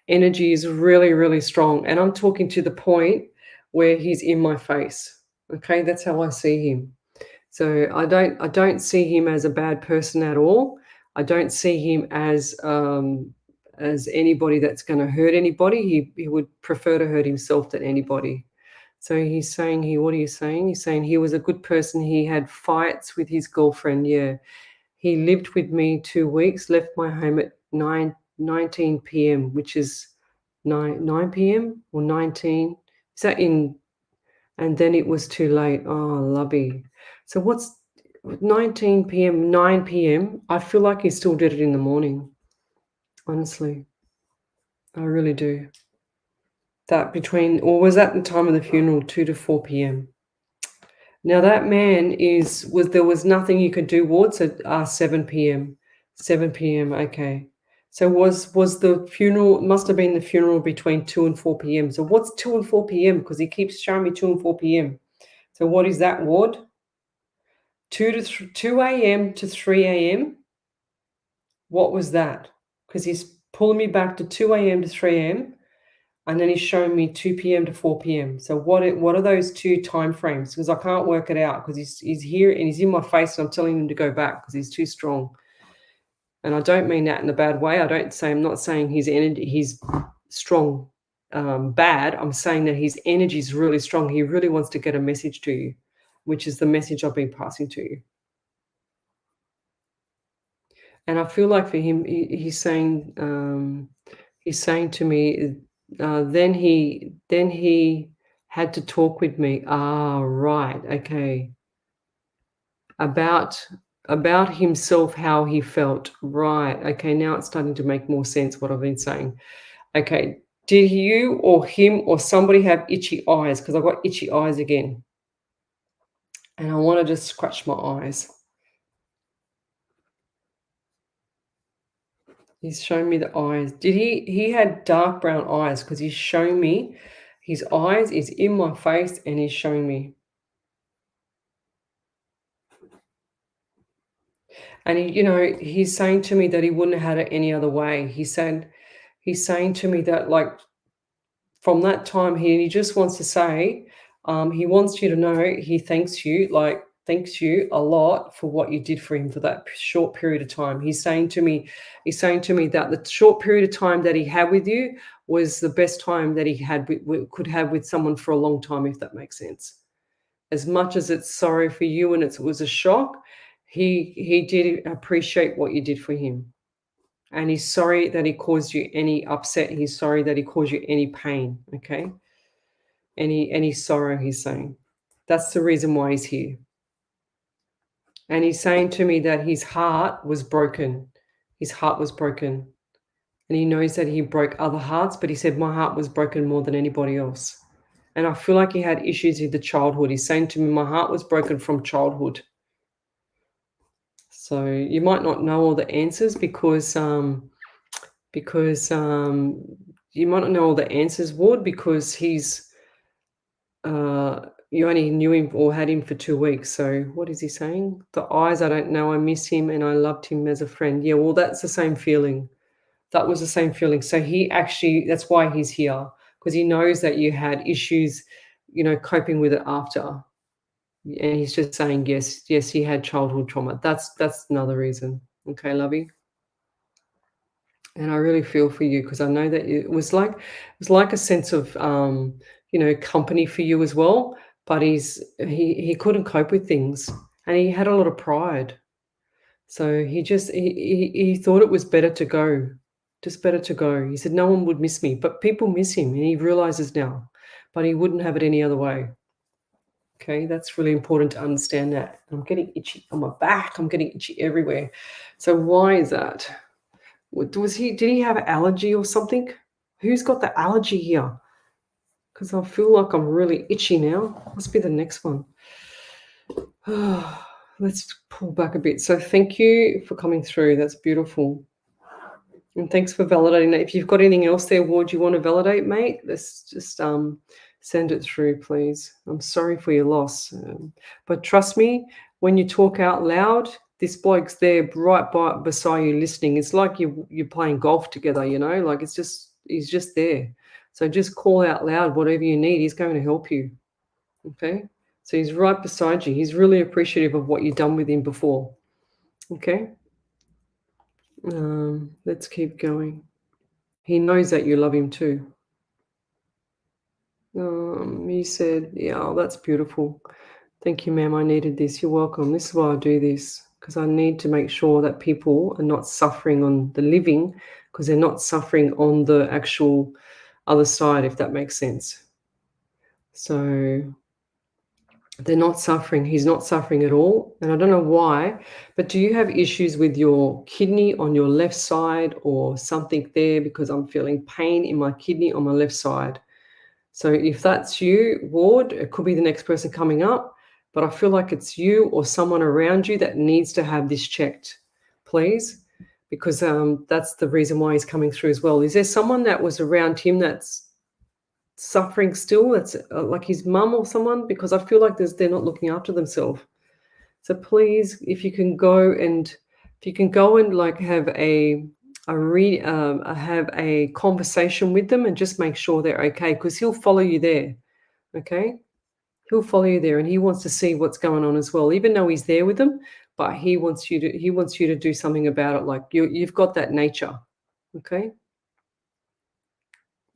energy is really really strong, and I'm talking to the point where he's in my face. Okay, that's how I see him. So I don't see him as a bad person at all. I don't see him as anybody that's going to hurt anybody. He would prefer to hurt himself than anybody. So he's saying he. What are you saying? He's saying he was a good person. He had fights with his girlfriend. Yeah, he lived with me 2 weeks. Left my home at 19 p.m., which is 9 p.m. or 19. Is that in? And then it was too late. Oh, lovey. So what's 19 p.m., 9 p.m.? I feel like he still did it in the morning. Honestly, I really do. That between, or was that the time of the funeral, 2 to 4 p.m.? Now that man there was nothing you could do, Ward. So 7 p.m. 7 p.m. Okay. So was the funeral, must have been the funeral between 2 and 4 p.m. So what's 2 and 4 p.m.? Because he keeps showing me 2 and 4 p.m. So what is that, Ward? 2 a.m. to 3 a.m. What was that? Because he's pulling me back to 2 a.m. to 3 a.m. and then he's showing me 2 p.m. to 4 p.m. So what are those two time frames? Because I can't work it out because he's here and he's in my face and I'm telling him to go back because he's too strong. And I don't mean that in a bad way. I'm not saying his energy, he's strong, bad. I'm saying that his energy is really strong. He really wants to get a message to you, which is the message I've been passing to you. And I feel like for him, he's saying to me, then he had to talk with me. Ah, right, okay. About himself, how he felt. Right, okay. Now it's starting to make more sense what I've been saying. Okay, did you or him or somebody have itchy eyes? Because I've got itchy eyes again, and I want to just scratch my eyes. He's showing me the eyes. Did he had dark brown eyes because he's showing me his eyes is in my face and he's showing me. And he's saying to me that he wouldn't have had it any other way. He's saying to me that like from that time he just wants to say, he wants you to know he thanks you a lot for what you did for him for that short period of time. He's saying to me that the short period of time that he had with you was the best time that he could have with someone for a long time, if that makes sense. As much as it's sorry for you and it was a shock, he did appreciate what you did for him. And he's sorry that he caused you any upset. He's sorry that he caused you any pain, okay? Any sorrow, he's saying. That's the reason why he's here. And he's saying to me that his heart was broken. His heart was broken. And he knows that he broke other hearts, but he said, my heart was broken more than anybody else. And I feel like he had issues with the childhood. He's saying to me, my heart was broken from childhood. So you might not know all the answers because you might not know all the answers, Ward, because he's you only knew him or had him for 2 weeks. So what is he saying? The eyes, I don't know. I miss him and I loved him as a friend. Yeah, well, that's the same feeling. That was the same feeling. So that's why he's here, because he knows that you had issues, coping with it after. And he's just saying, yes, he had childhood trauma. That's another reason. Okay, lovey. And I really feel for you because I know that it was like a sense of company for you as well. But he couldn't cope with things, and he had a lot of pride. So he thought it was better to go, just better to go. He said no one would miss me, but people miss him, and he realizes now, but he wouldn't have it any other way. Okay, that's really important to understand that. I'm getting itchy on my back. I'm getting itchy everywhere. So why is that? Did he have an allergy or something? Who's got the allergy here? Because I feel like I'm really itchy now. Must be the next one. Let's pull back a bit. So thank you for coming through. That's beautiful. And thanks for validating that. If you've got anything else there, Ward, you want to validate, mate, let's just send it through, please. I'm sorry for your loss. But trust me, when you talk out loud, this bloke's there right beside you listening. It's like you're playing golf together, you know, like he's just there. So just call out loud whatever you need. He's going to help you. Okay? So he's right beside you. He's really appreciative of what you've done with him before. Okay? Let's keep going. He knows that you love him too. He said, yeah, oh, that's beautiful. Thank you, ma'am. I needed this. You're welcome. This is why I do this, because I need to make sure that people are not suffering on the living, because they're not suffering on the actual other side, if that makes sense. So they're not suffering. He's not suffering at all. And I don't know why, but do you have issues with your kidney on your left side or something there? Because I'm feeling pain in my kidney on my left side. So if that's you, Ward, it could be the next person coming up, but I feel like it's you or someone around you that needs to have this checked, please, because that's the reason why he's coming through as well. Is there someone that was around him that's suffering still, that's like his mum or someone? Because I feel like they're not looking after themselves. So please, if you can go and like have have a conversation with them and just make sure they're okay, because he'll follow you there. Okay, he'll follow you there, and he wants to see what's going on as well, even though he's there with them. But he wants you to do something about it. Like you've got that nature. Okay.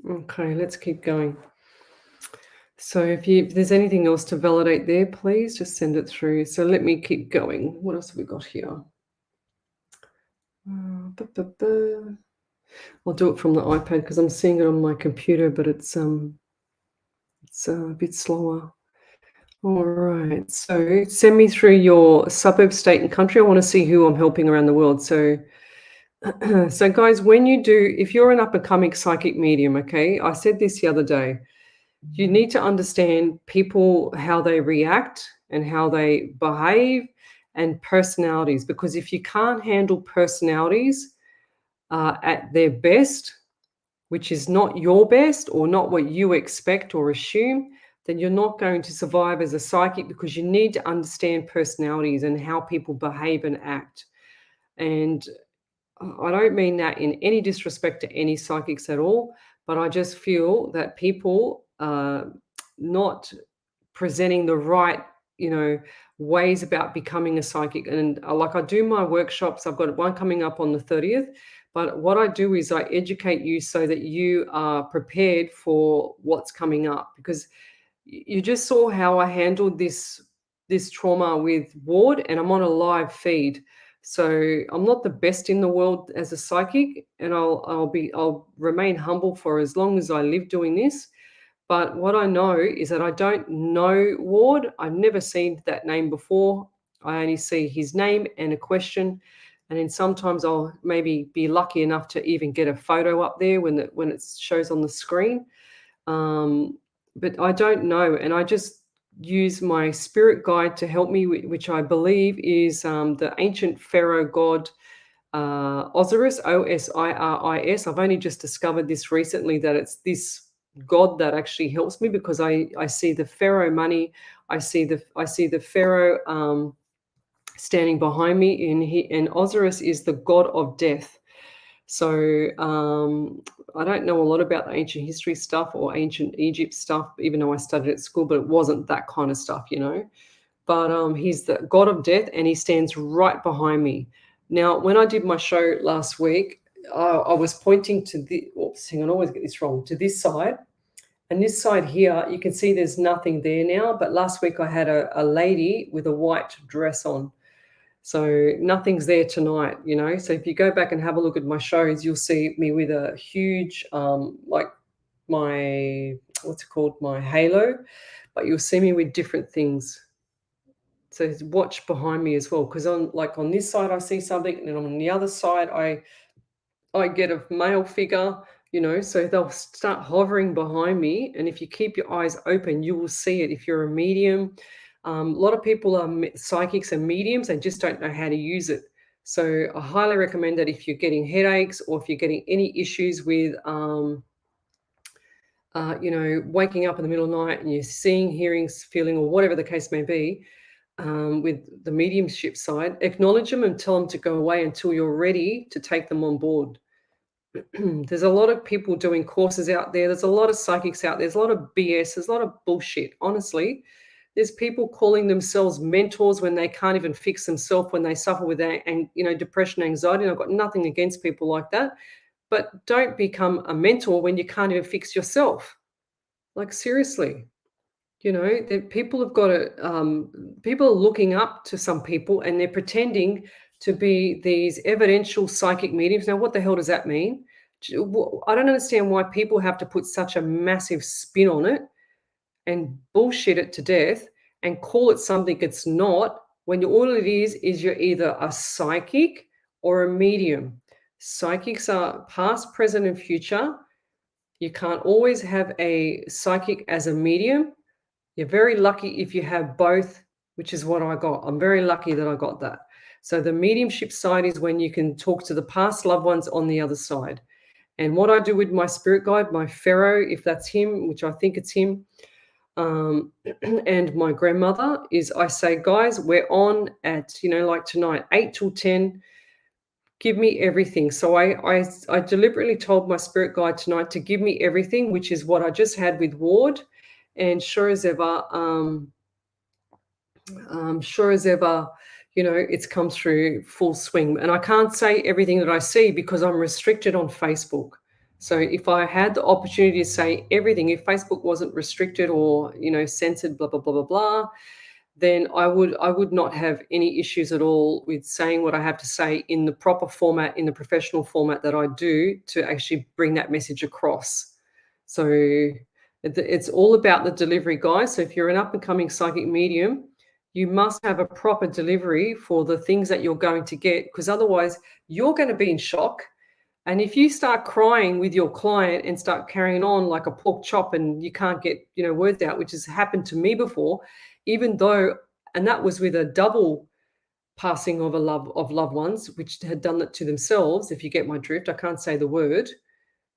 Okay, let's keep going. So if there's anything else to validate there, please just send it through. So let me keep going. What else have we got here? I'll do it from the iPad because I'm seeing it on my computer, but it's a bit slower. All right. So send me through your suburb, state, and country. I want to see who I'm helping around the world. So, so guys, if you're an up-and-coming psychic medium, okay, I said this the other day, you need to understand people, how they react and how they behave, and personalities, because if you can't handle personalities at their best, which is not your best or not what you expect or assume, then you're not going to survive as a psychic, because you need to understand personalities and how people behave and act. And I don't mean that in any disrespect to any psychics at all, but I just feel that people are not presenting the right, ways about becoming a psychic. And like I do my workshops, I've got one coming up on the 30th. But what I do is I educate you so that you are prepared for what's coming up, because you just saw how I handled this trauma with Ward, and I'm on a live feed. So I'm not the best in the world as a psychic, and I'll remain humble for as long as I live doing this. But what I know is that I don't know Ward. I've never seen that name before. I only see his name and a question. And then sometimes I'll maybe be lucky enough to even get a photo up there when it shows on the screen. But I don't know. And I just use my spirit guide to help me, which I believe is the ancient pharaoh god, Osiris, Osiris. I've only just discovered this recently, that it's this god that actually helps me, because I see the pharaoh money, I see the pharaoh standing behind me, and Osiris is the god of death. So I don't know a lot about the ancient history stuff or ancient Egypt stuff, even though I studied at school, but it wasn't that kind of stuff, But he's the god of death, and he stands right behind me. Now, when I did my show last week, I was pointing to hang on, I always get this wrong, to this side. And this side here, you can see there's nothing there now. But last week I had a lady with a white dress on. So nothing's there tonight, you know. So if you go back and have a look at my shows, you'll see me with a huge, like my, what's it called, my halo, but you'll see me with different things. So watch behind me as well, because on this side I see something, and then on the other side I get a male figure, you know, so they'll start hovering behind me. And if you keep your eyes open, you will see it. If you're a medium, a lot of people are psychics and mediums and just don't know how to use it. So I highly recommend that if you're getting headaches or if you're getting any issues with, you know, waking up in the middle of the night and you're seeing, hearing, feeling, or whatever the case may be, with the mediumship side, acknowledge them and tell them to go away until you're ready to take them on board. There's a lot of people doing courses out there. There's a lot of psychics out there. There's a lot of BS. There's a lot of bullshit. Honestly, there's people calling themselves mentors when they can't even fix themselves, when they suffer with depression, anxiety. And I've got nothing against people like that, but don't become a mentor when you can't even fix yourself. Like, seriously. You know, people have got to, people are looking up to some people and they're pretending to be these evidential psychic mediums. Now, what the hell does that mean? I don't understand why people have to put such a massive spin on it and bullshit it to death and call it something it's not, when all it is you're either a psychic or a medium. Psychics are past, present, and future. You can't always have a psychic as a medium. You're very lucky if you have both, which is what I got. I'm very lucky that I got that. So the mediumship side is when you can talk to the past loved ones on the other side. And what I do with my spirit guide, my pharaoh, if that's him, which I think it's him, and my grandmother, is I say, guys, we're on at, like tonight, 8 till 10. Give me everything. So I deliberately told my spirit guide tonight to give me everything, which is what I just had with Ward. And sure as ever, it's come through full swing. And I can't say everything that I see because I'm restricted on Facebook. So if I had the opportunity to say everything, if Facebook wasn't restricted or, censored, blah, blah, blah, blah, blah, then I would not have any issues at all with saying what I have to say in the proper format, in the professional format that I do, to actually bring that message across. So it's all about the delivery, guys. So if you're an up-and-coming psychic medium, you must have a proper delivery for the things that you're going to get, because otherwise you're going to be in shock. And if you start crying with your client and start carrying on like a pork chop and you can't get, words out, which has happened to me before, and that was with a double passing of loved ones, which had done that to themselves. If you get my drift, I can't say the word,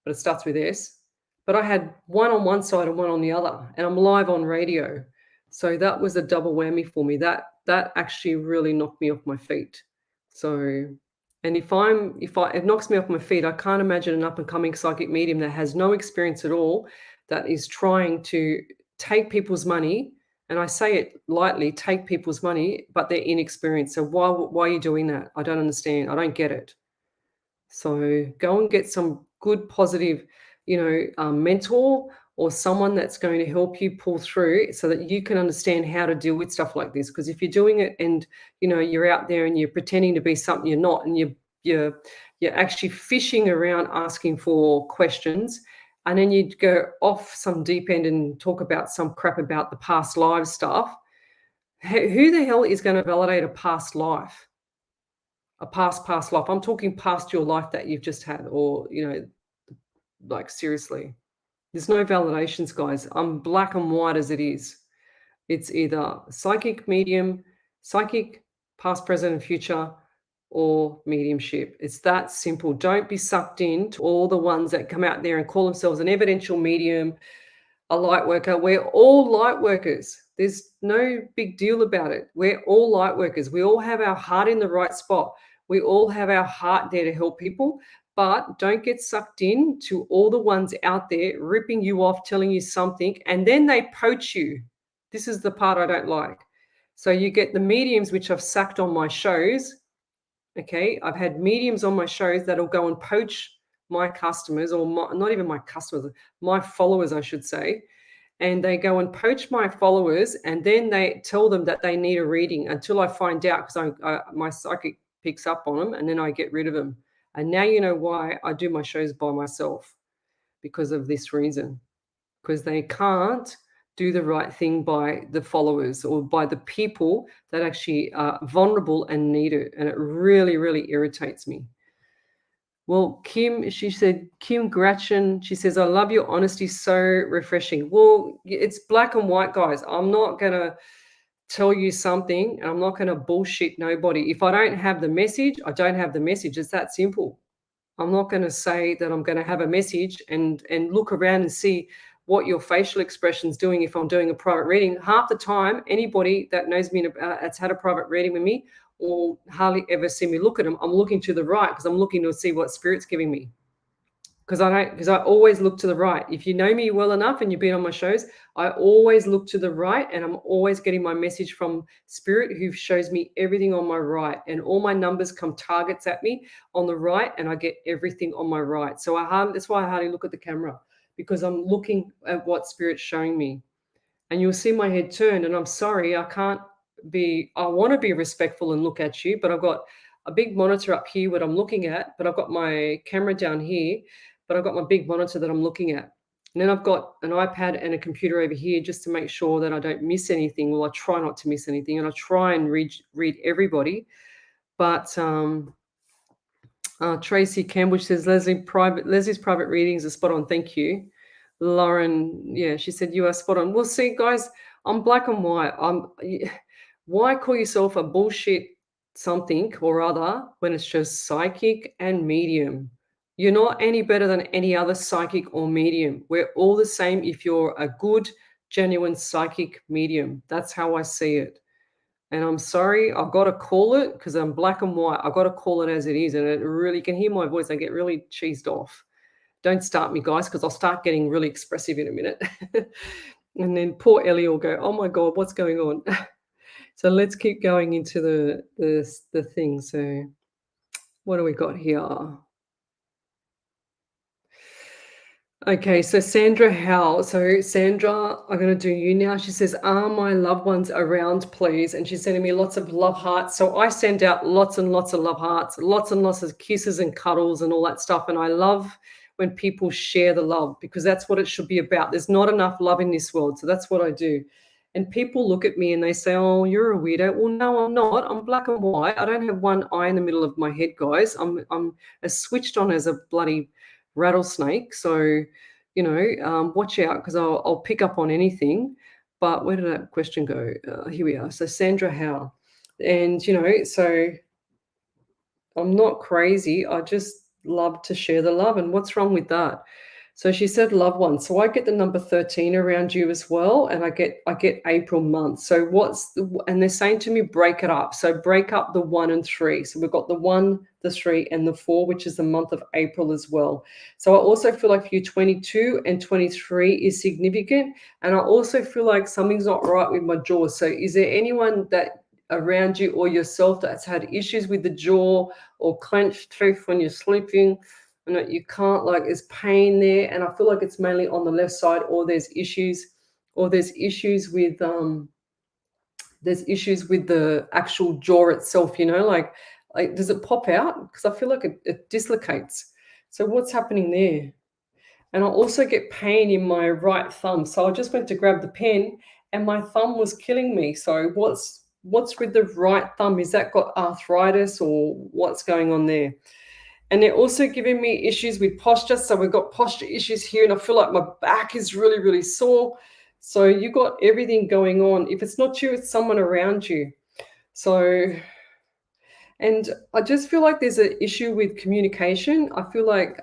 but it starts with S. But I had one on one side and one on the other, and I'm live on radio. So that was a double whammy for me. That actually really knocked me off my feet. So, and if it knocks me off my feet, I can't imagine an up and coming psychic medium that has no experience at all, that is trying to take people's money. And I say it lightly, take people's money, but they're inexperienced. So why are you doing that? I don't understand. I don't get it. So go and get some good, positive, mentor or someone that's going to help you pull through so that you can understand how to deal with stuff like this. Because if you're doing it and, you're out there and you're pretending to be something you're not, and you're actually fishing around asking for questions, and then you go off some deep end and talk about some crap about the past lives stuff, who the hell is going to validate a past life? A past life. I'm talking past your life that you've just had, or, like, seriously. There's no validations, guys. I'm black and white as it is. It's either psychic medium, psychic past, present, and future, or mediumship. It's that simple. Don't be sucked in to all the ones that come out there and call themselves an evidential medium, a light worker. We're all light workers. There's no big deal about it. We're all light workers. We all have our heart in the right spot. We all have our heart there to help people, but don't get sucked in to all the ones out there ripping you off, telling you something, and then they poach you. This is the part I don't like. So you get the mediums, which I've sacked on my shows. Okay, I've had mediums on my shows that'll go and poach my customers, or not even my customers, my followers, I should say. and they go and poach my followers, and then they tell them that they need a reading until I find out, because my psychic picks up on them, and then I get rid of them. And now you know why I do my shows by myself, because of this reason, because they can't do the right thing by the followers or by the people that actually are vulnerable and need it. And it really, really irritates me. Well, Kim, she said, Kim Gretchen, she says, I love your honesty, so refreshing. Well, it's black and white, guys. I'm not going to tell you something, and I'm not going to bullshit nobody. If I don't have the message, I don't have the message. It's that simple. I'm not going to say that I'm going to have a message and look around and see what your facial expression's doing if I'm doing a private reading. Half the time, anybody that knows me that's had a private reading with me will hardly ever see me look at them. I'm looking to the right because I'm looking to see what Spirit's giving me. Because I always look to the right. If you know me well enough and you've been on my shows, I always look to the right, and I'm always getting my message from Spirit, who shows me everything on my right, and all my numbers come targets at me on the right, and I get everything on my right. So that's why I hardly look at the camera, because I'm looking at what Spirit's showing me. And you'll see my head turned, and I'm sorry, I want to be respectful and look at you, but I've got a big monitor up here what I'm looking at, but I've got my camera down here, but I've got my big monitor that I'm looking at. And then I've got an iPad and a computer over here just to make sure that I don't miss anything. Well, I try not to miss anything, and I try and read everybody. But Tracy Campbell says, Leslie's private readings are spot on. Thank you. Lauren, yeah, she said, you are spot on. Well, see, guys, I'm black and white. Why call yourself a bullshit something or other when it's just psychic and medium? You're not any better than any other psychic or medium. We're all the same if you're a good, genuine psychic medium. That's how I see it. And I'm sorry, I've got to call it, because I'm black and white. I've got to call it as it is. And it really, you can hear my voice. I get really cheesed off. Don't start me, guys, because I'll start getting really expressive in a minute. And then poor Ellie will go, oh my God, what's going on? So let's keep going into the thing. So what do we got here? Okay, so Sandra Howe. So Sandra, I'm going to do you now. She says, are my loved ones around, please? And she's sending me lots of love hearts. So I send out lots and lots of love hearts, lots and lots of kisses and cuddles and all that stuff. And I love when people share the love, because that's what it should be about. There's not enough love in this world. So that's what I do. And people look at me and they say, oh, you're a weirdo. Well, no, I'm not. I'm black and white. I don't have one eye in the middle of my head, guys. I'm as switched on as a bloody rattlesnake. So, watch out, because I'll pick up on anything. But where did that question go? Here we are. So Sandra Howe. And, so I'm not crazy. I just love to share the love. And what's wrong with that? So she said loved one. So I get the number 13 around you as well. And I get April month. So and they're saying to me, break it up. So break up the 1 and 3. So we've got the 1, the 3, and the 4, which is the month of April as well. So I also feel like for you, 22 and 23 is significant. And I also feel like something's not right with my jaw. So is there anyone that around you or yourself that's had issues with the jaw or clenched teeth when you're sleeping? You can't, there's pain there, and I feel like it's mainly on the left side, or there's issues with the actual jaw itself, like does it pop out? Because I feel like it dislocates. So what's happening there? And I also get pain in my right thumb. So I just went to grab the pen and my thumb was killing me. So what's with the right thumb? Is that got arthritis or what's going on there? And they're also giving me issues with posture. So we've got posture issues here, and I feel like my back is really, really sore. So you got everything going on. If it's not you, it's someone around you. So, and I just feel like there's an issue with communication. I feel like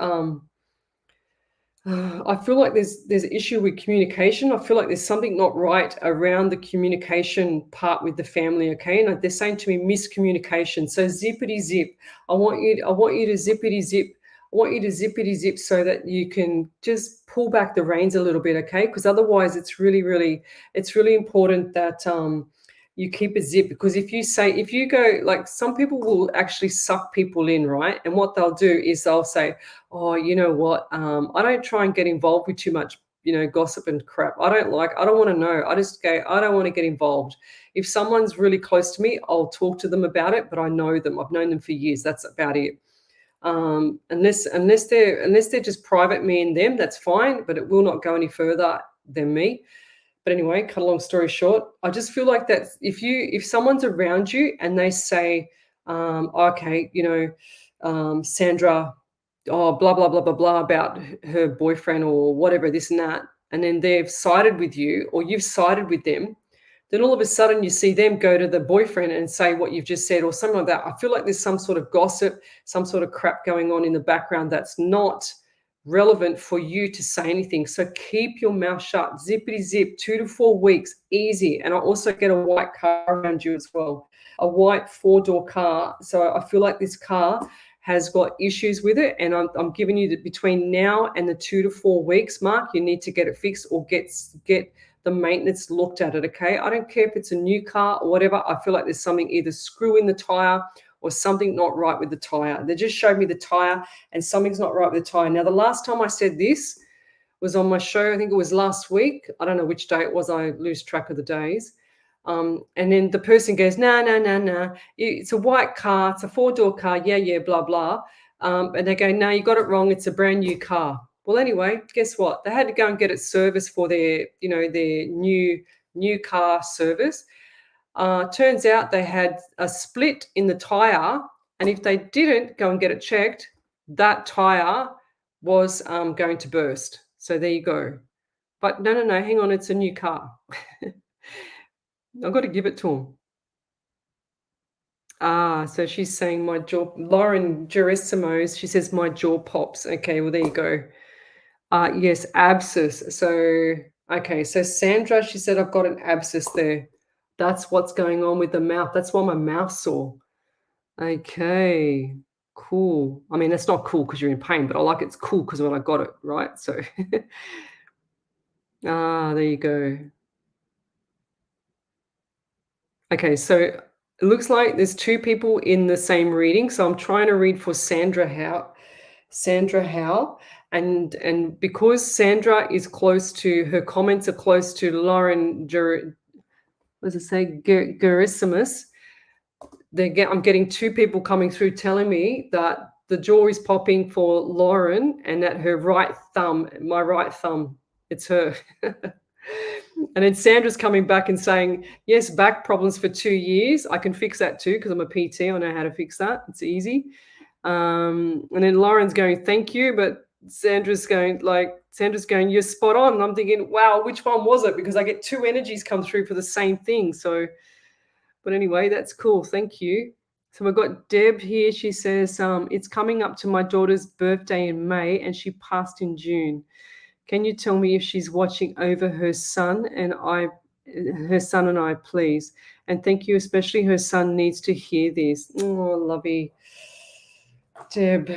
there's an issue with communication. I feel like there's something not right around the communication part with the family. Okay, and they're saying to me miscommunication. So zippity zip. I want you to zippity zip. I want you to zippity zip so that you can just pull back the reins a little bit. Okay, because otherwise it's really important that you keep a zip, because if you go, like, some people will actually suck people in, right? And what they'll do is they'll say, oh, you know what, I don't try and get involved with too much gossip and crap. I don't want to know. I just go, I don't want to get involved. If someone's really close to me, I'll talk to them about it, but I know them. I've known them for years. That's about it. Unless they're just private, me and them, that's fine, but it will not go any further than me. But anyway, cut a long story short, I just feel like that if someone's around you and they say, okay, Sandra, oh, blah, blah, blah, blah, blah about her boyfriend or whatever, this and that, and then they've sided with you or you've sided with them, then all of a sudden you see them go to the boyfriend and say what you've just said or something like that. I feel like there's some sort of gossip, some sort of crap going on in the background that's not relevant for you to say anything. So keep your mouth shut, zippity zip, 2 to 4 weeks, easy. And I also get a white car around you as well, a white 4-door car. So I feel like this car has got issues with it, and I'm giving you that between now and the 2 to 4 weeks mark, you need to get it fixed or get the maintenance looked at it. Okay, I don't care if it's a new car or whatever. I feel like there's something, either screw in the tire or something not right with the tire. They just showed me the tire and something's not right with the tire. Now, the last time I said this was on my show. I think it was last week. I don't know which day it was. I lose track of the days. And then the person goes, no. It's a white car. It's a 4-door car. Yeah, blah, blah. And they go, no, you got it wrong. It's a brand new car. Well, anyway, guess what? They had to go and get it serviced for their new car service. Turns out they had a split in the tire. And if they didn't go and get it checked, that tire was going to burst. So there you go. But no, hang on. It's a new car. I've got to give it to him. So she's saying my jaw, Lauren Gerissimos, she says my jaw pops. Okay, well, there you go. Yes, abscess. So, okay, so Sandra, she said, I've got an abscess there. That's what's going on with the mouth. That's why my mouth's sore. Okay, cool. I mean, that's not cool because you're in pain, but I like it's cool because when I got it, right? So, there you go. Okay, so it looks like there's 2 people in the same reading. So I'm trying to read for Sandra Howe. And because Sandra is close to, her comments are close to Lauren Gerissimus, I'm getting 2 people coming through telling me that the jaw is popping for Lauren and that her my right thumb, it's her. And then Sandra's coming back and saying, yes, back problems for 2 years. I can fix that too because I'm a PT. I know how to fix that. It's easy. And then Lauren's going, thank you. But Sandra's going, you're spot on. And I'm thinking, wow, which one was it? Because I get 2 energies come through for the same thing. So, but anyway, that's cool. Thank you. So we've got Deb here. She says, it's coming up to my daughter's birthday in May and she passed in June. Can you tell me if she's watching over her son and I, please? And thank you, especially her son needs to hear this. Oh, lovey. Deb.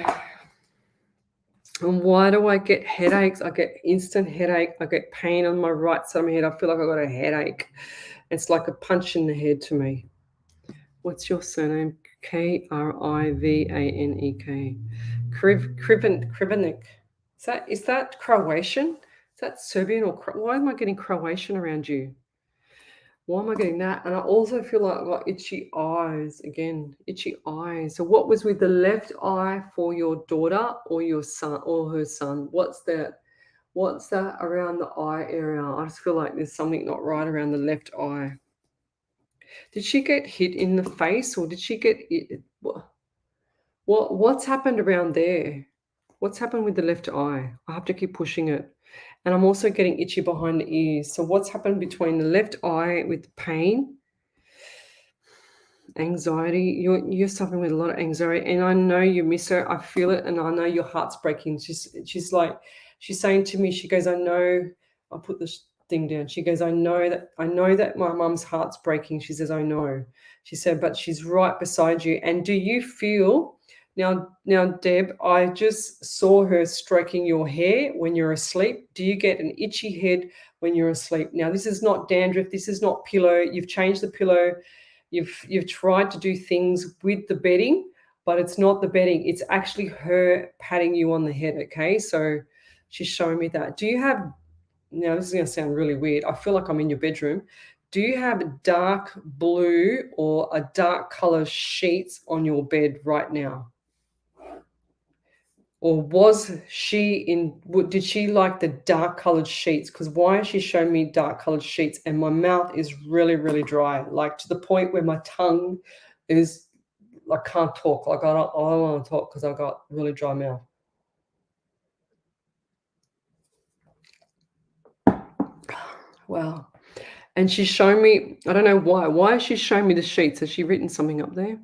And why do I get headaches? I get instant headache. I get pain on my right side of my head. I feel like I got a headache. It's like a punch in the head to me. What's your surname? Krivanek. Krivanek. Is that Croatian? Is that Serbian or why am I getting Croatian around you? Why am I getting that? And I also feel like I've got itchy eyes again, itchy eyes. So what was with the left eye for your daughter or your son or her son? What's that? What's that around the eye area? I just feel like there's something not right around the left eye. Did she get hit in the face or did she get it? What's happened around there? What's happened with the left eye? I have to keep pushing it. And I'm also getting itchy behind the ears. So what's happened between the left eye with pain, anxiety? You're suffering with a lot of anxiety. And I know you miss her. I feel it. And I know your heart's breaking. She's saying to me, she goes, I know, I'll put this thing down. She goes, I know that my mum's heart's breaking. She says, I know. She said, but she's right beside you. And do you feel... Now, Deb, I just saw her stroking your hair when you're asleep. Do you get an itchy head when you're asleep? Now, this is not dandruff. This is not pillow. You've changed the pillow. You've tried to do things with the bedding, but it's not the bedding. It's actually her patting you on the head, okay? So she's showing me that. Do you have now this is going to sound really weird. I feel like I'm in your bedroom. Do you have dark blue or a dark color sheets on your bed right now? Or was she in, did she like the dark colored sheets? Because why is she showing me dark colored sheets and my mouth is really, really dry, like to the point where my tongue is, I can't talk. Like I don't want to talk because I got really dry mouth. Wow. And she's showing me, I don't know why. Why is she showing me the sheets? Has she written something up there?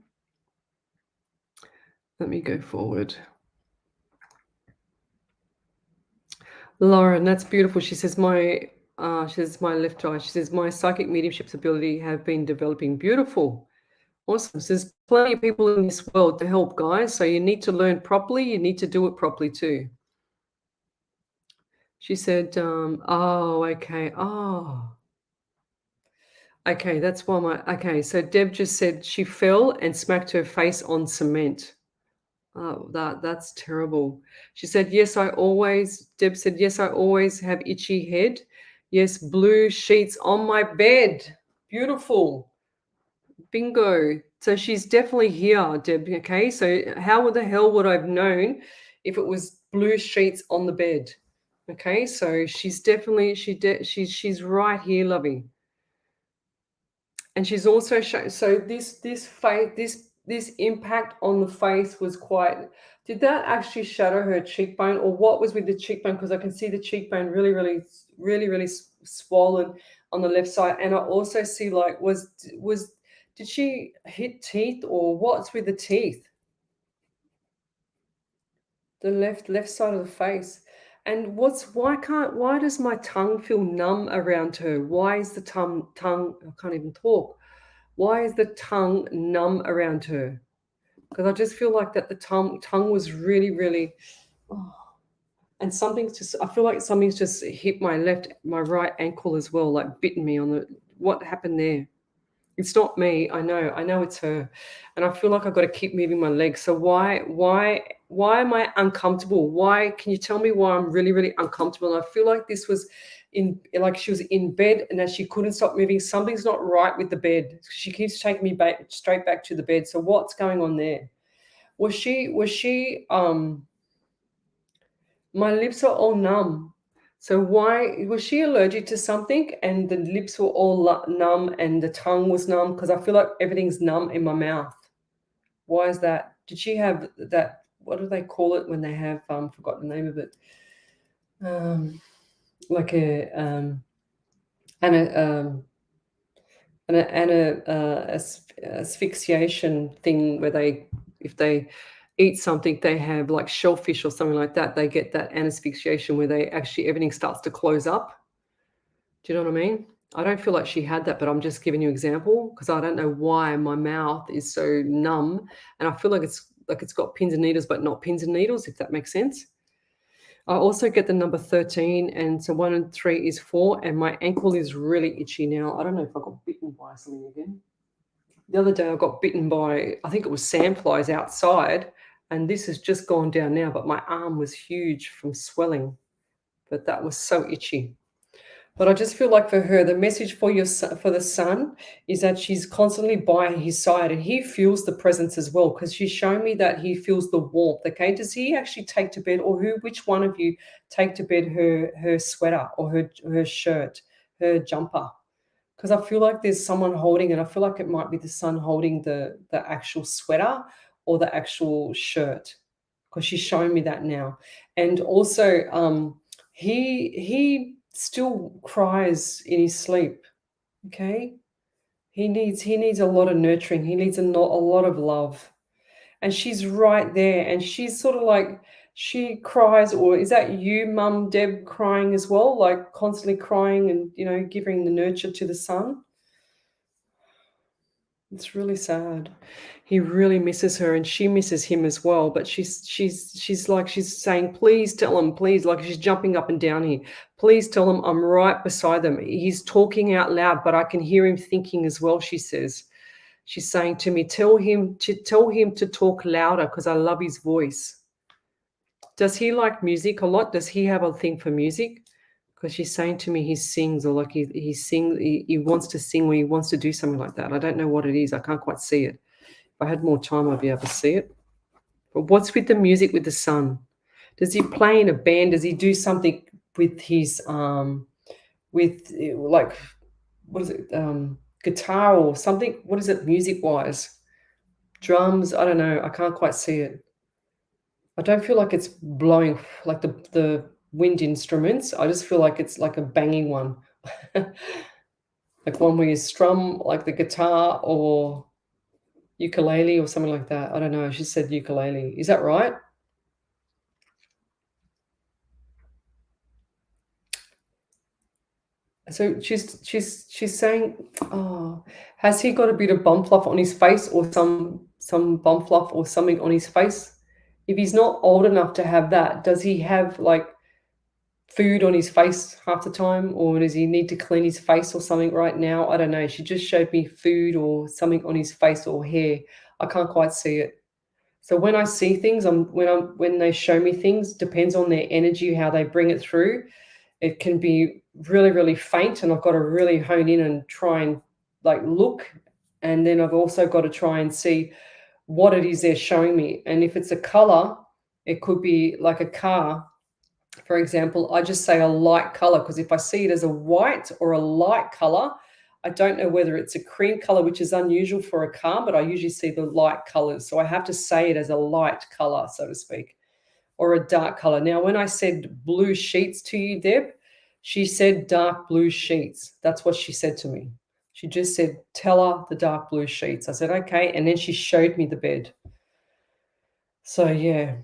Let me go forward. Lauren, that's beautiful. She says my left eye. She says my psychic mediumship's ability have been developing. Beautiful. Awesome. So there's plenty of people in this world to help, guys. So you need to learn properly. You need to do it properly too. She said, oh, okay. Oh. Okay, that's why okay, so Deb just said she fell and smacked her face on cement. Oh, that's terrible. She said, Deb said, yes, I always have itchy head. Yes, blue sheets on my bed. Beautiful. Bingo. So she's definitely here, Deb. Okay, so how the hell would I have known if it was blue sheets on the bed? Okay, so she's definitely, she's right here, lovey. And she's also shown, so this impact on the face was quite, did that actually shadow her cheekbone, or what was with the cheekbone? Because I can see the cheekbone really swollen on the left side. And I also see like, did she hit teeth, or what's with the teeth? The left side of the face. And why does my tongue feel numb around her? Why is the tongue, I can't even talk. Why is the tongue numb around her? Because I just feel like that the tongue was really, oh. And I feel like something's just hit my right ankle as well, like bitten me on what happened there? It's not me. I know it's her. And I feel like I've got to keep moving my legs. So why am I uncomfortable? Can you tell me why I'm really uncomfortable? And I feel like this was like she was in bed and that she couldn't stop moving. Something's not right with the bed. She keeps taking me straight back to the bed. So what's going on there? Was she my lips are all numb. So why was she allergic to something and the lips were all numb and the tongue was numb? Because I feel like everything's numb in my mouth. Why is that? Did she have that? What do they call it when they have? Forgot the name of it. Like an asphyxiation thing where if they eat something, they have like shellfish or something like that, they get that asphyxiation where everything starts to close up. Do you know what I mean? I don't feel like she had that, but I'm just giving you an example because I don't know why my mouth is so numb, and I feel like it's got pins and needles, but not pins and needles, if that makes sense. I also get the number 13, and so 1 and 3 is 4, and my ankle is really itchy now. I don't know if I got bitten by something again. The other day I got bitten by, I think it was sandflies outside, and this has just gone down now, but my arm was huge from swelling, but that was so itchy. But I just feel like for her, the message for the son is that she's constantly by his side, and he feels the presence as well, because she's shown me that he feels the warmth. Okay, does he actually take to bed, or which one of you take to bed her sweater or her shirt, her jumper? Because I feel like there's someone holding it. I feel like it might be the son holding the actual sweater or the actual shirt, because she's showing me that now. And also, he still cries in his sleep. Okay, he needs a lot of nurturing. He needs a lot of love. And she's right there, and she's sort of like, she cries. Or is that you, Mum Deb, crying as well, like constantly crying and giving the nurture to the son? It's really sad. He really misses her, and she misses him as well. But she's like, she's saying, please tell him, please, like she's jumping up and down here. Please tell him I'm right beside them. He's talking out loud, but I can hear him thinking as well, she says. She's saying to me, tell him to talk louder because I love his voice. Does he like music a lot? Does he have a thing for music? because she's saying to me he sings, or like he wants to sing, or he wants to do something like that. I don't know what it is. I can't quite see it. If I had more time, I'd be able to see it. But what's with the music with the sun? Does he play in a band? Does he do something with his with like, what is it, guitar or something? What is it music wise? Drums? I don't know. I can't quite see it. I don't feel like it's blowing like the wind instruments. I just feel like it's like a banging one. Like one where you strum like the guitar or ukulele or something like that. I don't know. She said ukulele. Is that right? So she's saying, oh, has he got a bit of bum fluff on his face, or some bum fluff or something on his face? If he's not old enough to have that, does he have like food on his face half the time, or does he need to clean his face or something right now? I don't know. She just showed me food or something on his face or hair. I can't quite see it. So when I see things, when they show me things, depends on their energy, how they bring it through. It can be really, really faint, and I've got to really hone in and try and like look. And then I've also got to try and see what it is they're showing me. And if it's a color, it could be like a car. For example, I just say a light color, because if I see it as a white or a light color, I don't know whether it's a cream color, which is unusual for a car, but I usually see the light colors. So I have to say it as a light color, so to speak, or a dark color. Now, when I said blue sheets to you, Deb, she said dark blue sheets. That's what she said to me. She just said, tell her the dark blue sheets. I said, okay. And then she showed me the bed. So, yeah.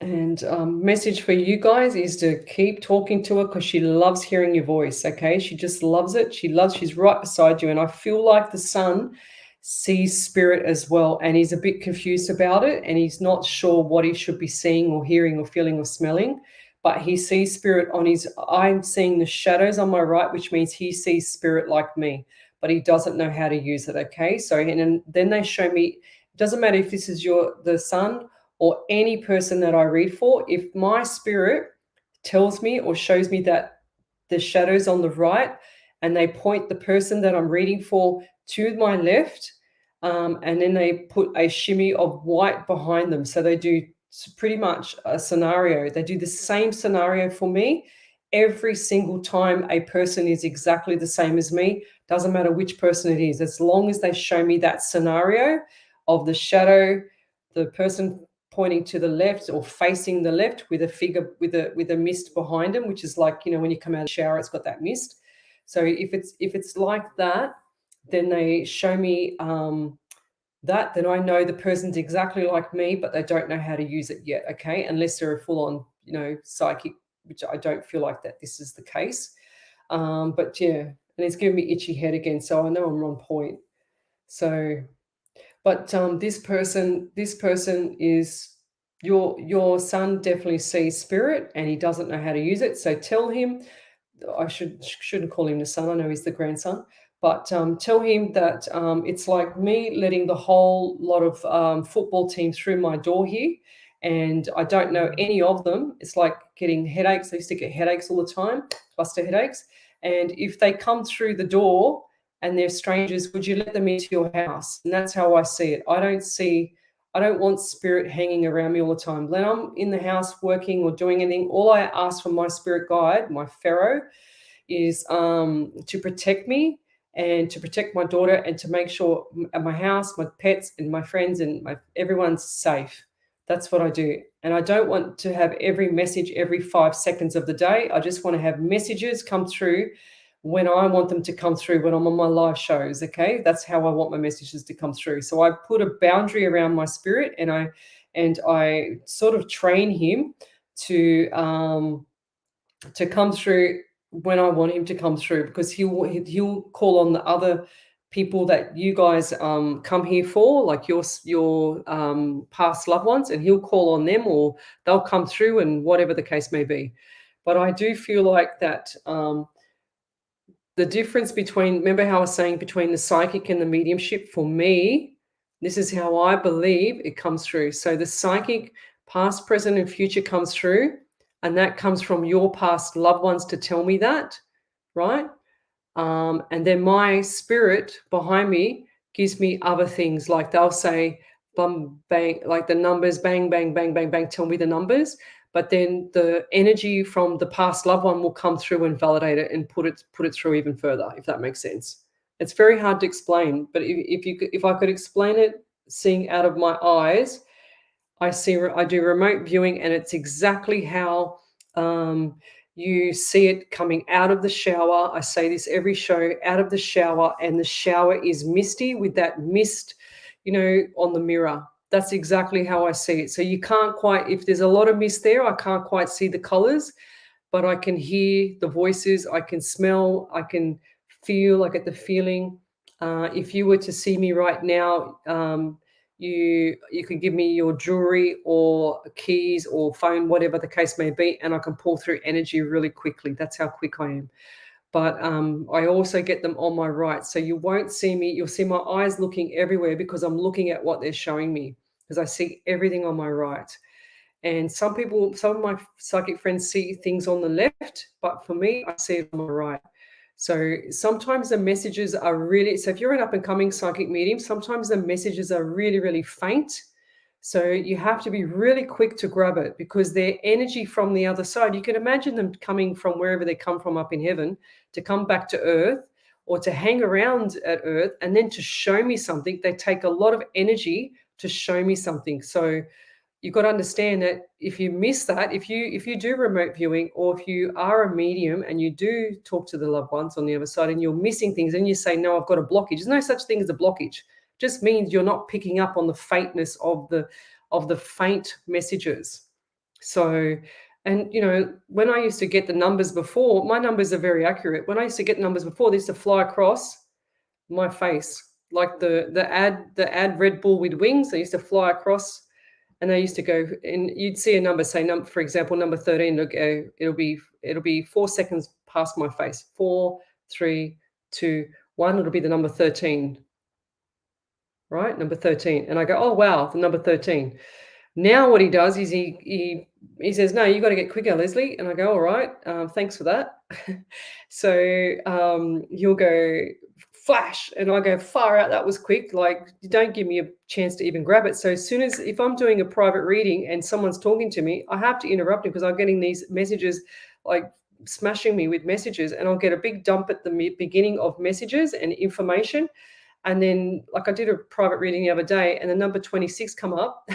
And message for you guys is to keep talking to her, because she loves hearing your voice. Okay, she just loves it. She's right beside you, and I feel like the son sees spirit as well, and he's a bit confused about it, and he's not sure what he should be seeing or hearing or feeling or smelling, but he sees spirit on his. I'm seeing the shadows on my right, which means he sees spirit like me, but he doesn't know how to use it. Okay, so and then they show me. It doesn't matter if this is the son or any person that I read for, if my spirit tells me or shows me that the shadows on the right, and they point the person that I'm reading for to my left, and then they put a shimmy of white behind them. So they do pretty much a scenario. They do the same scenario for me every single time a person is exactly the same as me. Doesn't matter which person it is, as long as they show me that scenario of the shadow, the person pointing to the left or facing the left with a figure with a mist behind them, which is like, when you come out of the shower, it's got that mist. So if it's like that, then they show me that, then I know the person's exactly like me, but they don't know how to use it yet. Okay, unless they're a full-on psychic, which I don't feel like that this is the case. But yeah, and it's giving me itchy head again, so I know I'm on point. So but this person is your son definitely sees spirit, and he doesn't know how to use it. So tell him, I shouldn't call him the son. I know he's the grandson, but tell him that it's like me letting the whole lot of football team through my door here, and I don't know any of them. It's like getting headaches. I used to get headaches all the time, cluster headaches. And if they come through the door and they're strangers, would you let them into your house? And that's how I see it. I don't want spirit hanging around me all the time. When I'm in the house working or doing anything, all I ask from my spirit guide, my pharaoh, is to protect me and to protect my daughter, and to make sure my house, my pets, and my friends and everyone's safe. That's what I do. And I don't want to have every message every 5 seconds of the day. I just want to have messages come through when I want them to come through, when I'm on my live shows. Okay, that's how I want my messages to come through. So I put a boundary around my spirit, and I sort of train him to come through when I want him to come through, because he'll call on the other people that you guys come here for, like your past loved ones, and he'll call on them, or they'll come through, and whatever the case may be. But I do feel like that. The difference between, remember how I was saying between the psychic and the mediumship, for me, this is how I believe it comes through. So the psychic, past, present, and future comes through. and that comes from your past loved ones to tell me that, right? And then my spirit behind me gives me other things, like they'll say, bum, bang, like the numbers, bang, bang, bang, bang, bang, tell me the numbers. But then the energy from the past loved one will come through and validate it and put it through even further, if that makes sense. It's very hard to explain, but if I could explain it, seeing out of my eyes, I do remote viewing, and it's exactly how you see it coming out of the shower. I say this every show, out of the shower, and the shower is misty with that mist, on the mirror. That's exactly how I see it. So you can't quite, if there's a lot of mist there, I can't quite see the colors, but I can hear the voices, I can smell, I can feel, I get the feeling. If you were to see me right now, you can give me your jewelry or keys or phone, whatever the case may be, and I can pull through energy really quickly. That's how quick I am. But I also get them on my right. So you won't see me. You'll see my eyes looking everywhere because I'm looking at what they're showing me, because I see everything on my right. And some of my psychic friends see things on the left, but for me, I see it on my right. So sometimes the messages are really, so if you're an up and coming psychic medium, sometimes the messages are really, really faint. So you have to be really quick to grab it, because their energy from the other side, you can imagine them coming from wherever they come from up in heaven to come back to earth, or to hang around at earth, and then to show me something. They take a lot of energy to show me something. So you've got to understand that if you miss that, if you do remote viewing, or if you are a medium and you do talk to the loved ones on the other side and you're missing things, and you say, no, I've got a blockage. There's no such thing as a blockage. It just means you're not picking up on the faintness of the faint messages. So, and when I used to get the numbers before, my numbers are very accurate. When I used to get numbers before, they used to fly across my face, like the ad Red Bull with wings. They used to fly across. And they used to go, and you'd see a number, say, for example, number 13. It'll be 4 seconds past my face. 4, 3, 2, 1. It'll be the number 13, right? Number 13. And I go, oh wow, the number 13. Now what he does is he says, no, you got to get quicker, Lesley. And I go, all right, thanks for that. So he'll go flash, and I go, far out, that was quick. Like, you don't give me a chance to even grab it. So as soon as, if I'm doing a private reading and someone's talking to me, I have to interrupt him, because I'm getting these messages, like smashing me with messages, and I'll get a big dump at the beginning of messages and information. And then, like, I did a private reading the other day, and the number 26 come up.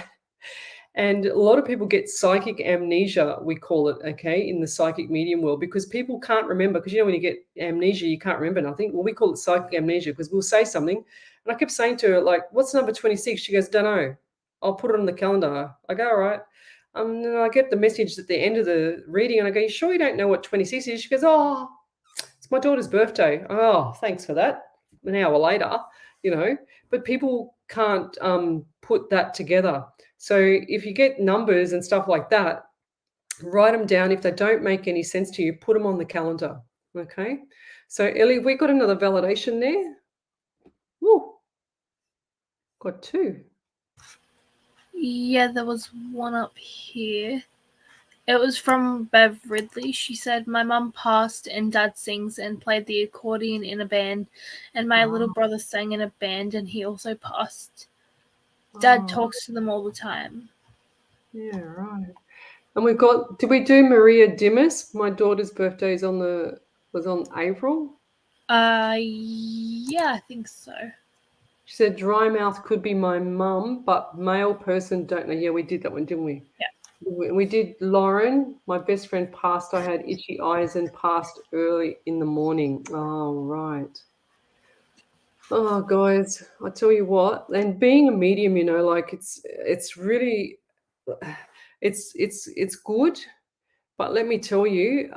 And a lot of people get psychic amnesia, we call it, okay, in the psychic medium world, because people can't remember. Because, when you get amnesia, you can't remember nothing. Well, we call it psychic amnesia, because we'll say something. And I kept saying to her, like, what's number 26? She goes, don't know. I'll put it on the calendar. I go, all right. And then I get the message at the end of the reading, and I go, you sure you don't know what 26 is? She goes, oh, it's my daughter's birthday. Oh, thanks for that. An hour later, but people can't put that together. So if you get numbers and stuff like that, write them down. If they don't make any sense to you, put them on the calendar. Okay. So Ellie, we got another validation there. Woo. Got 2. Yeah, there was one up here. It was from Bev Ridley. She said, my mum passed and Dad sings and played the accordion in a band, and my little brother sang in a band, and he also passed. Dad talks to them all the time. Yeah, right. And we've got, did we do Maria Dimas? My daughter's birthday was on April. Yeah, I think so. She said dry mouth could be my mum, but male person, don't know. Yeah, we did that one, didn't we? Yeah. We did Lauren. My best friend passed. I had itchy eyes and passed early in the morning. Oh, right. Oh, guys, I tell you what, and being a medium, like it's really, it's good. But let me tell you,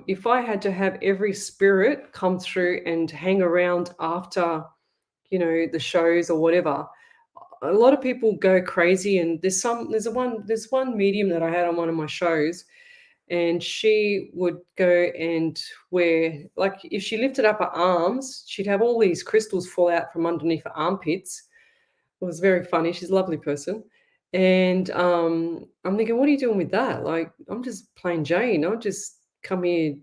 if I had to have every spirit come through and hang around after, the shows or whatever, a lot of people go crazy. And there's one medium that I had on one of my shows, and she would go and wear, like, if she lifted up her arms, she'd have all these crystals fall out from underneath her armpits. It was very funny. She's a lovely person. And I'm thinking, what are you doing with that? Like, I'm just plain Jane. I'll just come here,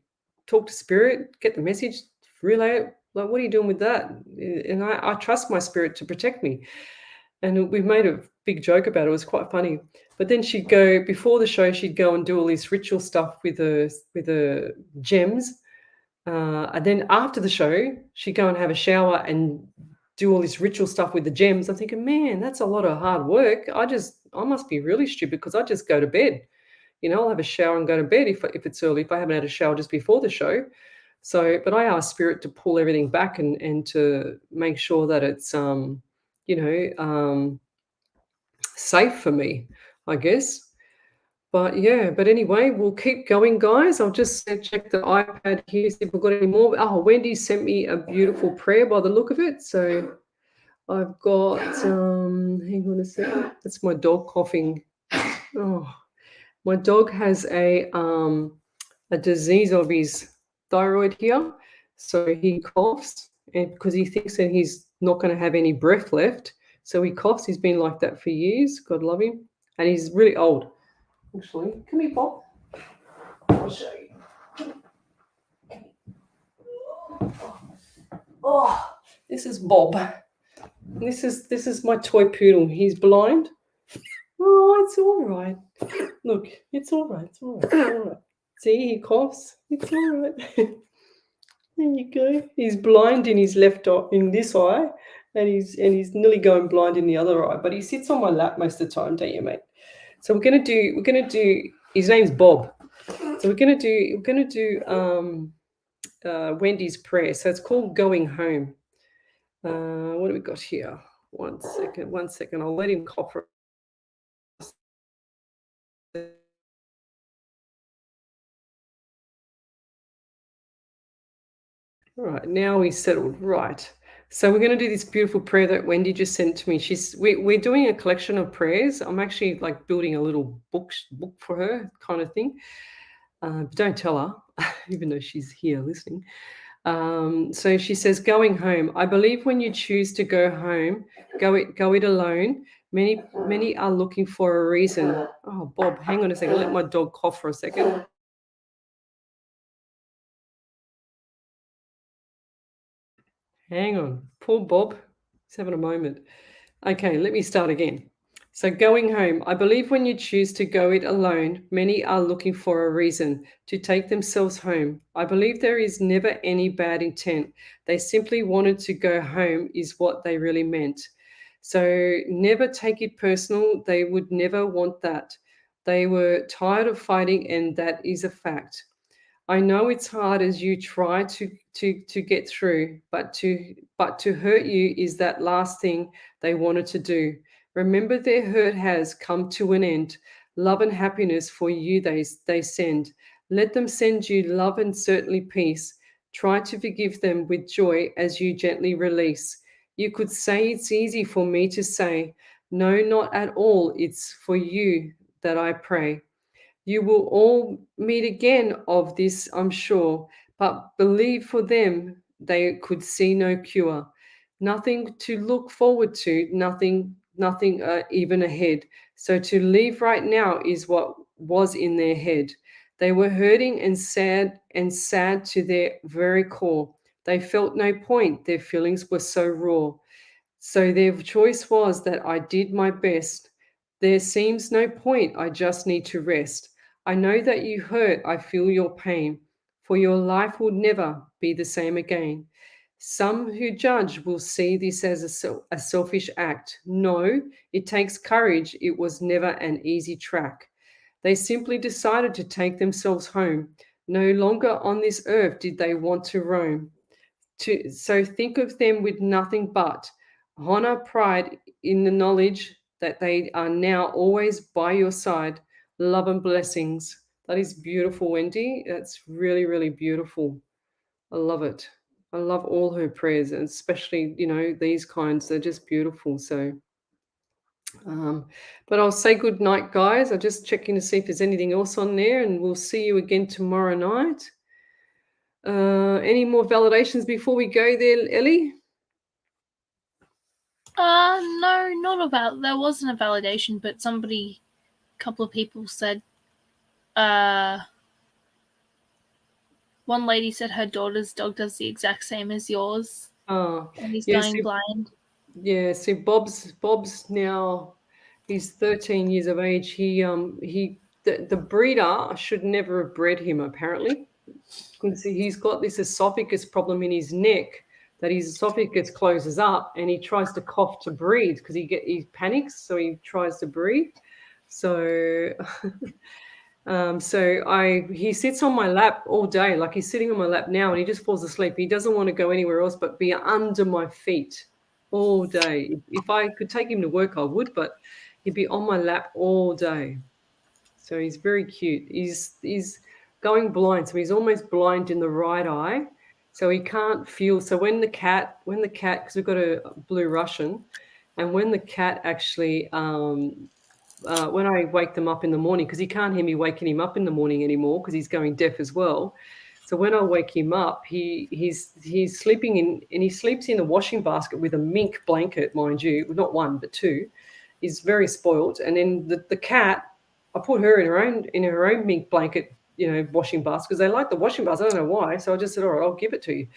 talk to spirit, get the message, relay it. Like, what are you doing with that? And I trust my spirit to protect me. And we made a big joke about it. It was quite funny. But then she'd go before the show. She'd go and do all this ritual stuff with the gems. And then after the show, she'd go and have a shower and do all this ritual stuff with the gems. I'm thinking, man, that's a lot of hard work. I must be really stupid because I just go to bed. I'll have a shower and go to bed if it's early, if I haven't had a shower just before the show. So, but I asked spirit to pull everything back and to make sure that it's, safe for me, I guess. But yeah, but anyway, we'll keep going, guys. I'll just check the iPad here, see if we've got any more. Oh, Wendy sent me a beautiful prayer by the look of it. So I've got, hang on a second. That's my dog coughing. Oh, my dog has a disease of his thyroid here. So he coughs, and because he thinks that he's not going to have any breath left. So he coughs. He's been like that for years. God love him. And he's really old. Actually, come here, Bob. I'll show you. Oh, this is Bob. This is my toy poodle. He's blind. Oh, it's all right. Look, it's all right. It's all right. It's all right. See, he coughs. It's all right. There you go. He's blind in his left eye, in this eye, and he's nearly going blind in the other eye. But he sits on my lap most of the time, don't you, mate? So we're gonna do. His name's Bob. So we're gonna do Wendy's prayer. So it's called Going Home. What do we got here? One second. I'll let him cough. All right, now he's settled. Right. So we're going to do this beautiful prayer that Wendy just sent to me. We're doing a collection of prayers. I'm actually like building a little book for her kind of thing. But don't tell her, even though she's here listening. So she says, going home. I believe when you choose to go home, go it alone. Many are looking for a reason. Oh, Bob, hang on a second. Let my dog cough for a second. Hang on. Poor Bob. He's having a moment. Okay, let me start again. So going home, I believe when you choose to go it alone, many are looking for a reason to take themselves home. I believe there is never any bad intent. They simply wanted to go home is what they really meant. So never take it personal. They would never want that. They were tired of fighting, and that is a fact. I know it's hard as you try to get through, but to hurt you is that last thing they wanted to do. Remember, their hurt has come to an end. Love and happiness for you they send. Let them send you love and certainly peace. Try to forgive them with joy as you gently release. You could say it's easy for me to say, no, not at all. It's for you that I pray. You will all meet again of this, I'm sure, but believe for them they could see no cure. Nothing to look forward to, nothing even ahead. So to leave right now is what was in their head. They were hurting and sad to their very core. They felt no point, their feelings were so raw. So their choice was that I did my best. There seems no point, I just need to rest. I know that you hurt, I feel your pain, for your life will never be the same again. Some who judge will see this as a selfish act. No, it takes courage. It was never an easy track. They simply decided to take themselves home. No longer on this earth did they want to roam. So think of them with nothing but honor, pride in the knowledge that they are now always by your side. Love and blessings. That is beautiful, Wendy. That's really, really beautiful. I love it. I love all her prayers, and especially, these kinds. They're just beautiful. So, but I'll say good night, guys. I'll just check in to see if there's anything else on there, and we'll see you again tomorrow night. Any more validations before we go there, Ellie? No, not about. There wasn't a validation, but a couple of people said. One lady said her daughter's dog does the exact same as yours, Oh, and he's yeah. going blind. Yeah, see, Bob's now, he's 13 years of age. The breeder should never have bred him, apparently, because he's got this esophagus problem in his neck, that his esophagus closes up and he tries to cough to breathe because he panics, so he tries to breathe. So he sits on my lap all day, like he's sitting on my lap now, and he just falls asleep. He doesn't want to go anywhere else but be under my feet all day. If I could take him to work, I would, but he'd be on my lap all day. So he's very cute. He's going blind, so he's almost blind in the right eye, so he can't feel. So when the cat, because we've got a blue Russian, and when the cat actually when I wake them up in the morning, because he can't hear me waking him up in the morning anymore because he's going deaf as well. So when I wake him up, he's sleeping in, and he sleeps in a washing basket with a mink blanket, mind you, not one but two. He's very spoiled. And then the cat, I put her in her own mink blanket, washing basket, because they like the washing basket. I don't know why. So I just said, all right, I'll give it to you.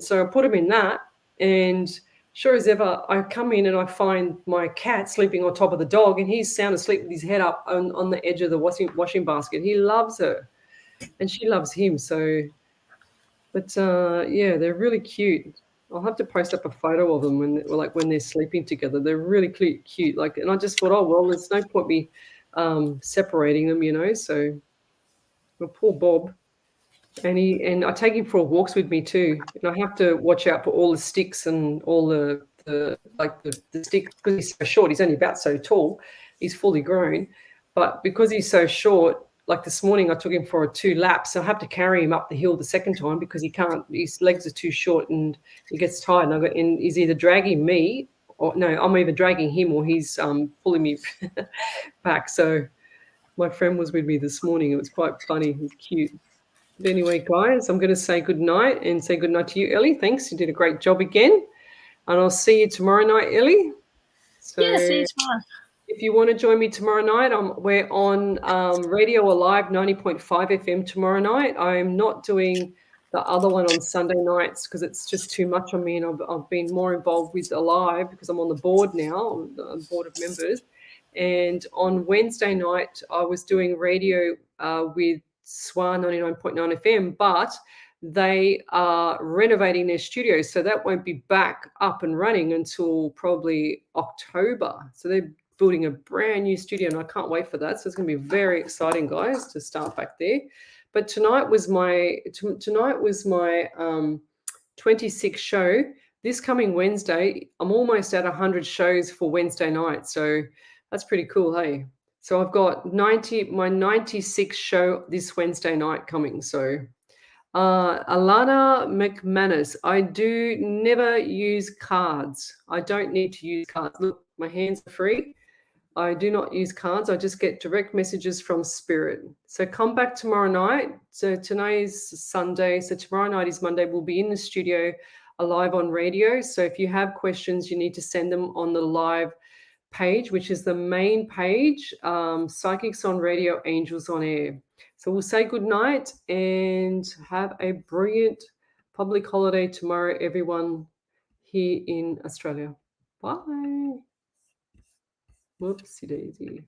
So I put him in that, and sure as ever, I come in and I find my cat sleeping on top of the dog, and he's sound asleep with his head up on the edge of the washing basket. He loves her, and she loves him. So, but yeah, they're really cute. I'll have to post up a photo of them when they're sleeping together. They're really cute. And I just thought, oh well, there's no point me separating them, So, well, poor Bob. And I take him for walks with me too, and I have to watch out for all the sticks and all the sticks, because he's so short. He's only about so tall. He's fully grown, but because he's so short, like this morning I took him for 2 laps, so I have to carry him up the hill the second time because he can't. His legs are too short and he gets tired. And he's either dragging me, or no, I'm either dragging him or he's pulling me back. So my friend was with me this morning. It was quite funny and cute. But anyway, guys, I'm going to say good night and say good night to you, Ellie. Thanks. You did a great job again. And I'll see you tomorrow night, Ellie. So Yeah, see you tomorrow. If you want to join me tomorrow night, we're on Radio Alive 90.5 FM tomorrow night. I'm not doing the other one on Sunday nights because it's just too much on me, and I've been more involved with Alive because I'm on the board now, the board of members. And on Wednesday night, I was doing radio with SWA 99.9 FM, but they are renovating their studio, so that won't be back up and running until probably October. So they're building a brand new studio, and I can't wait for that. So it's going to be very exciting, guys, to start back there. But tonight was my 26th show. This coming Wednesday, I'm almost at 100 shows for Wednesday night, so that's pretty cool, hey? So I've got my 96th show this Wednesday night coming. So Alana McManus, I do never use cards. I don't need to use cards. Look, my hands are free. I do not use cards. I just get direct messages from Spirit. So come back tomorrow night. So today's Sunday. So tomorrow night is Monday. We'll be in the studio live on radio. So if you have questions, you need to send them on the live page, which is the main page, Psychics on Radio, Angels on Air. So we'll say good night and have a brilliant public holiday tomorrow, everyone here in Australia. Bye. Whoopsie daisy.